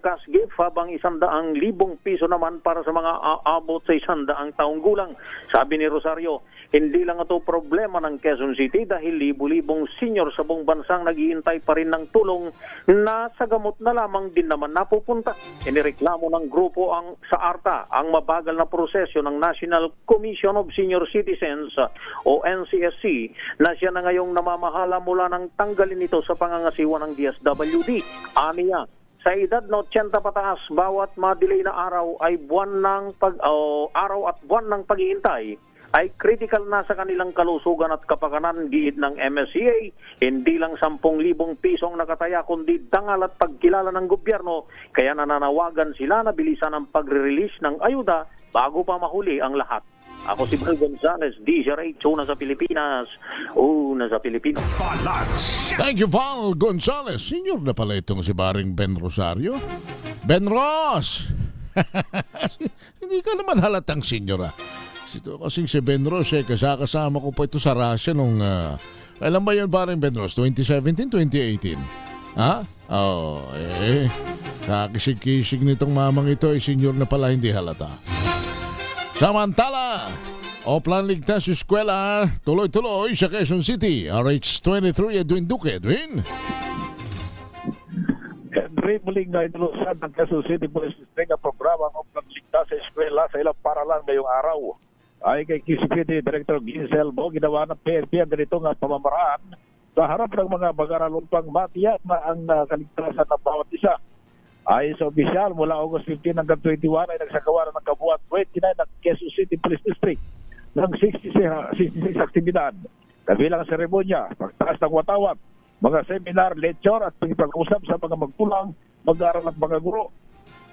cash gift habang 100,000 piso naman para sa mga aabot sa 100 taong gulang. Sabi ni Rosario, hindi lang ito problema ng Quezon City dahil libu-libong senior sa buong bansang naghihintay pa rin ng tulong na sa gamot na lamang din naman napupunta. Inireklamo ng grupo sa ARTA ang mabagal na proseso ng National Commission of Senior Citizens o NCSC na siya na ngayong namamahala mula ng tanggalin ito sa pangangasiwa ng DSWD. Niya, sa edad na 80 pataas, bawat madelay na araw ay araw at buwan ng paghihintay ay critical na sa kanilang kalusugan at kapakanan. Giit ng MSCA, hindi lang 10,000 pisong nakataya kundi dangal at pagkilala ng gobyerno, kaya nananawagan sila na bilisan ang pagre-release ng ayuda bago pa mahuli ang lahat. Ako si Val Gonzalez, DZRH, una sa Pilipinas, una sa Pilipino. Thank you, Val Gonzalez. Senior na pala itong si Baring Ben Rosario. Ben Ros! Hindi ka naman halatang senior Ito kasing si Ben Ros, kasama ko pa ito sa Russia nung... Kailan ba yun, Baring Ben Ros? 2017, 2018? Ha? Kakisig-kisig nitong mamang ito ay senior na pala, hindi halata. Samantala, Oplan Ligtas Eskwela, tuloy-tuloy sa Quezon City. RH23, Edwin Duque. Edwin? Henry, muling na inulusan ng Quezon City Police District ang programa ng Oplan Ligtas Eskwela sa ilang paralan ngayong araw. Ay kay QCPD Director Giselle Bo, ginawa ng PNP ang ganitong pamamaraan sa harap ng mga mag-aralong pang matiyak na ang kaligtasan ng bawat isa. Ayon sa opisyal, mula August 15 hanggang 21 ay nagsagawa ng kabuuan 29 ng Quezon City Police District ng 66 aktibidad. Kabilang ang seremonya, pagtaas ng watawat, mga seminar, lecture at pag-usap sa mga magtulang, mag-aaral at mga guro.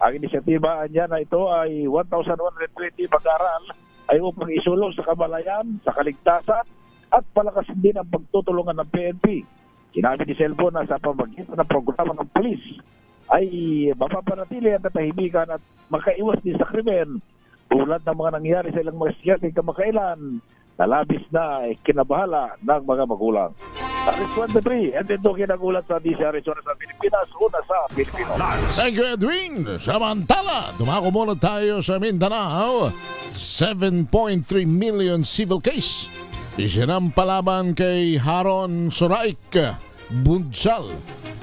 Ang inisyatiba niya na ito ay 1,120 mag-aaral ay upang isulong sa kamalayan, sa kaligtasan at palakasin din ang pagtutulungan ng PNP. Sinabi ni Selvo na sa pamagitan ng programa ng polis ay mapapanatili ang katahimikan at makaiwas din sa krimen tulad ng mga nangyari sa ilang mga siyate kamakailan na labis na kinabahala ng mga magulang. RH23, and ito kinagulat sa DCRH sa Pilipinas, una sa Pilipino. Thank you, Edwin. Samantala, dumako muna tayo sa Mindanao. 7.3 million civil case isinampalaban kay Haron Soraik Bunsal.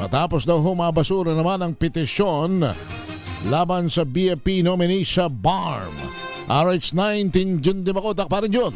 Matapos daw humabasura naman ang petisyon laban sa BFP nominee sa BARM. RH19, Jun Dimakotak, pa rin Jun.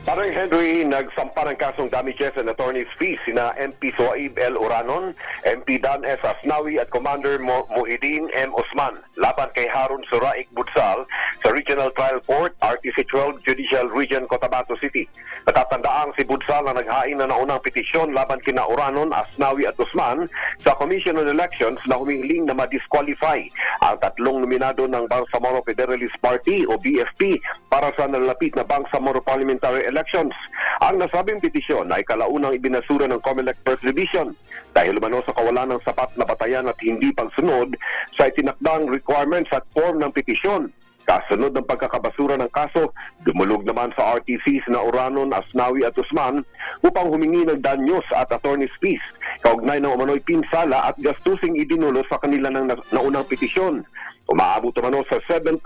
Parang Henry, nagsampa ng kasong damages and attorney's fees sina MP Suaib L. Uranon, MP Dan S. Asnawi at Commander Muhyiddin M. Osman laban kay Harun Soraik Bunsal sa Regional Trial Court, RTC 12 Judicial Region, Cotabato City. Natatandaang si Bunsal na naghain na naunang petisyon laban kina Uranon, Asnawi at Osman sa Commission on Elections na humihiling na ma-disqualify ang tatlong nominado ng Bangsamoro Federalist Party o BFP para sa nalalapit na Bangsamoro Parliamentary Elections. Ang nasabing petisyon ay kalaunang ibinasura ng COMELEC First Division dahil umano sa kawalan ng sapat na batayan at hindi pagsunod sa itinakdang requirements at form ng petisyon. Kasunod ng pagkakabasura ng kaso, dumulog naman sa RTCs na Oranon, Asnawi at Usman upang humingi ng danyos at attorney's fees kaugnay ng umano'y pinsala at gastusing idinulo sa kanila ng naunang petisyon. Umaabot umano sa 7.3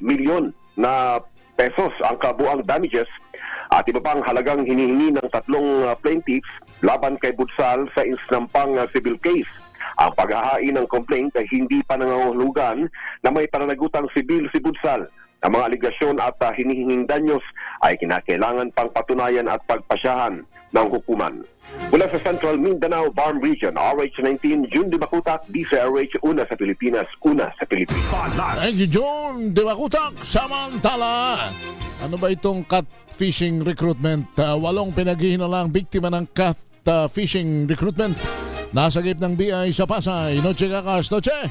milyon na pesos ang kabuang damages at iba pang halagang hinihingi ng tatlong plaintiffs laban kay Budsal sa isnampang civil case. Ang paghahain ng complaint ay hindi pa nangangahulugan na may pananagutang sibil si Budsal. Ang mga aligasyon at hinihinging danyos ay kinakailangan pang patunayan at pagpasyahan ng hukuman. Mula sa Central Mindanao, Barm Region, RH19, June Dimakutak, DCRH, una sa Pilipinas, una sa Pilipinas. Thank you, June Dimakutak. Samantala, ano ba itong catfishing recruitment? 8 pinaghihinalang biktima ng catfishing recruitment. Nasagip ng BI sa Pasay. Noche Kakas, Noche.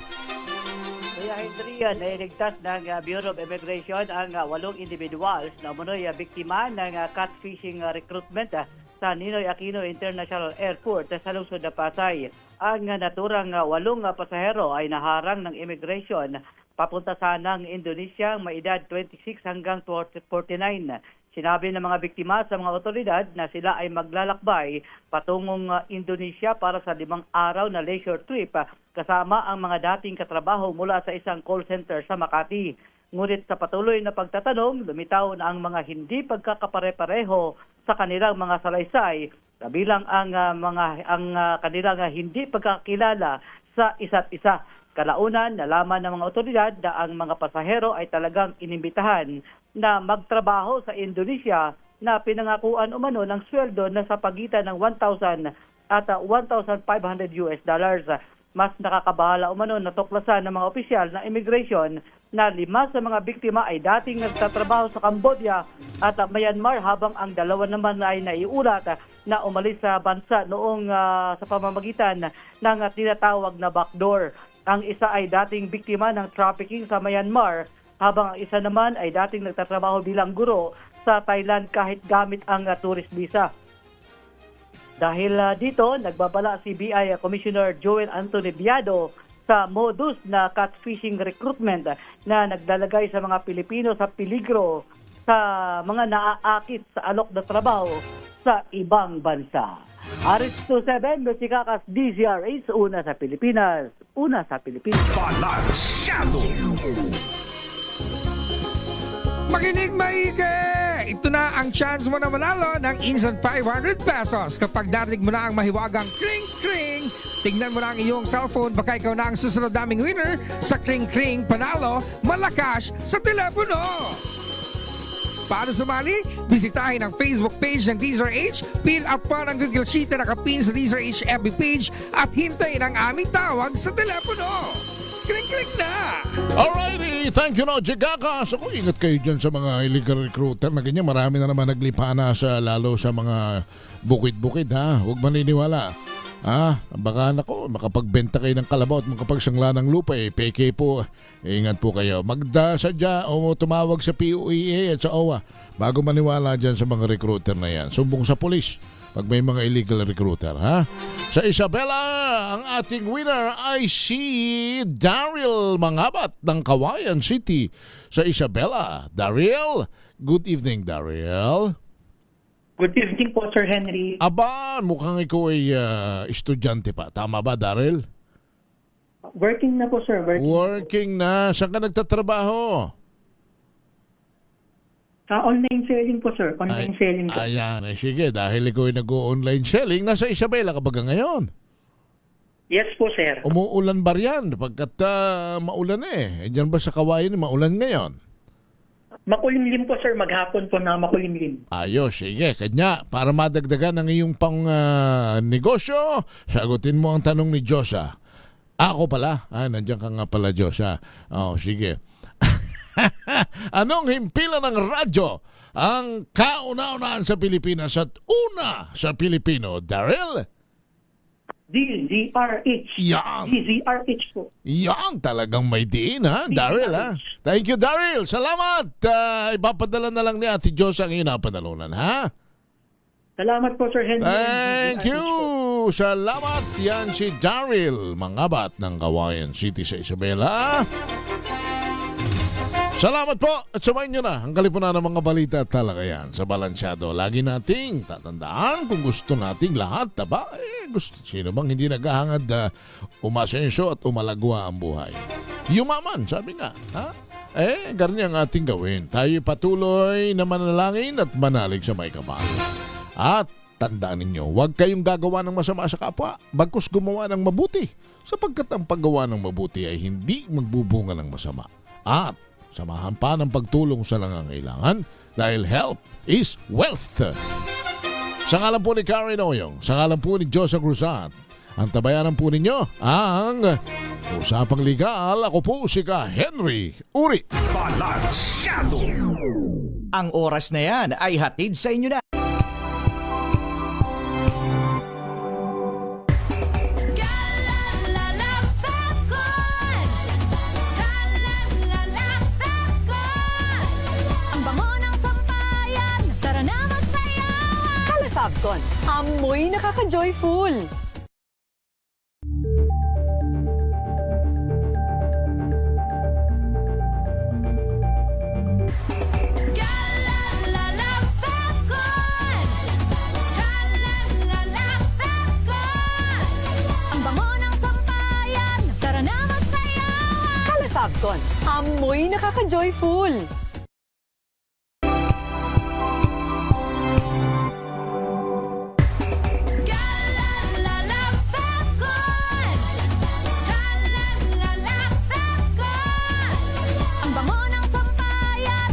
Kaya Hendrian ay ligtas ng Bureau of Immigration ang 8 individuals na umunoy biktima ng catfishing recruitment sa Ninoy Aquino International Airport sa lungsod ng Pasay. Ang naturang 8 pasahero ay naharang ng immigration papunta sanang Indonesia, may edad 26 hanggang 49. Sinabi ng mga biktima sa mga otoridad na sila ay maglalakbay patungong Indonesia para sa 5 araw na leisure trip kasama ang mga dating katrabaho mula sa isang call center sa Makati. Ngunit sa patuloy na pagtatanong, lumitaw na ang mga hindi pagkakapare-pareho sa kanilang mga salaysay, kabilang ang kanilang hindi pagkakilala sa isa't isa. Kalaunan, nalaman ng mga otoridad na ang mga pasahero ay talagang inimbitahan na magtrabaho sa Indonesia na pinangakuan umano ng sweldo na sa pagitan ng 1,000 at 1,500 US dollars. Mas nakakabahala umano na tuklasan ng mga opisyal na immigration na 5 sa mga biktima ay dating nagtatrabaho sa Cambodia at Myanmar habang ang 2 naman ay naiulat na umalis sa bansa noong sa pamamagitan ng tinatawag na backdoor. Ang isa ay dating biktima ng trafficking sa Myanmar habang ang isa naman ay dating nagtatrabaho bilang guro sa Thailand kahit gamit ang tourist visa. Dahil dito, nagbabala si BI Commissioner Joel Anthony Biado sa modus na catfishing recruitment na naglalagay sa mga Pilipino sa peligro sa mga naaakit sa alok na trabaho sa ibang bansa. RH27, Luchikakas, DZRH, una sa Pilipinas. Una sa Pilipinas. Balansyado! Makinig maigi! Ito na ang chance mo na manalo ng instant 500 pesos kapag narinig mo na ang mahiwagang kring-kring. Tingnan mo na ang iyong cellphone, baka ikaw na ang susunod naming winner sa kring-kring panalo malakas sa telepono. Para sumali, bisitahin ang Facebook page ng DZRH, fill up pa ng Google Sheet na nakapin sa DZRH FB page at hintayin ang aming tawag sa telepono. Kling-kling na! Alrighty, thank you, Noche Kakas. Ako, ingat kayo dyan sa mga illegal recruiter na ganyan. Marami na naman naglipana lalo sa mga bukid-bukid, ha? Huwag maniniwala. Baka makapagbenta kayo ng kalabaw at makapagsangla ng lupa, peke po. Ingat po kayo. Magdasadya o tumawag sa POEA at sa OWA bago maniwala dyan sa mga recruiter na yan. Sumbong sa polis pag may mga illegal recruiter, ha? Sa Isabela, ang ating winner ay si Daryl Mangabat ng Kawayan City sa Isabela. Daryl, good evening, Daryl. Good evening po, Sir Henry. Aba, mukhang ikaw ay estudyante pa. Tama ba, Daryl? Working na po, sir. Working na. Saan ka nagtatrabaho? Online selling po, sir. Online selling po. Ayan. Sige, dahil ikaw ay nag-online selling, nasa Isabela ka ba ngayon? Yes po, sir. Umuulan ba yan? Pagkat maulan Diyan ba sa Kawayan maulan ngayon? Makulimlim po, sir. Maghapon po na makulimlim. Ayos, sige. Kanya, para madagdagan ang iyong pang negosyo, sagutin mo ang tanong ni Josa. Ako pala. Nandiyan ka nga pala, Josa. Sige. Anong himpilan ng radyo ang kauna-unahan sa Pilipinas at una sa Pilipino? Daryl? DZRH. Yan. DZRH po. Yan, talagang may diin, ha? Daryl, ha? Thank you, Daryl. Salamat. Ipapadala na lang ni Ate Diyos ang inapanalunan, ha? Salamat po, Sir Henry. Thank you! Salamat! Yan si Daryl, mangabat ng Kawayan City sa Isabela. Salamat po at sumayin nyo na ang kalipunan ng mga balita at talakayan sa Balansyado. Lagi nating tatandaan kung gusto nating lahat, gusto, sino bang hindi naghahangad umasenso at umalagwa ang buhay? Yumaman, sabi nga. Ganyan ang ating gawin. Tayo patuloy na manalangin at manalig sa may kapal. At tandaan ninyo, huwag kayong gagawa ng masama sa kapwa, bagkus gumawa ng mabuti, sapagkat ang paggawa ng mabuti ay hindi magbubunga ng masama. At samahan pa ng pagtulong sa nangangailangan dahil help is wealth. Sa ngalan po ni Karen Oyong, sa ngalan po ni Josa Cruzat, ang tabayanan po ninyo ang Usapang Legal. Ako po si Ka Henry Uri. Balansyado! Ang oras na yan ay hatid sa inyo na Fabcon, amoy nakaka-joyful. Ang bango ng sampayan, tara na magsayaw. Fabcon, amoy nakaka-joyful.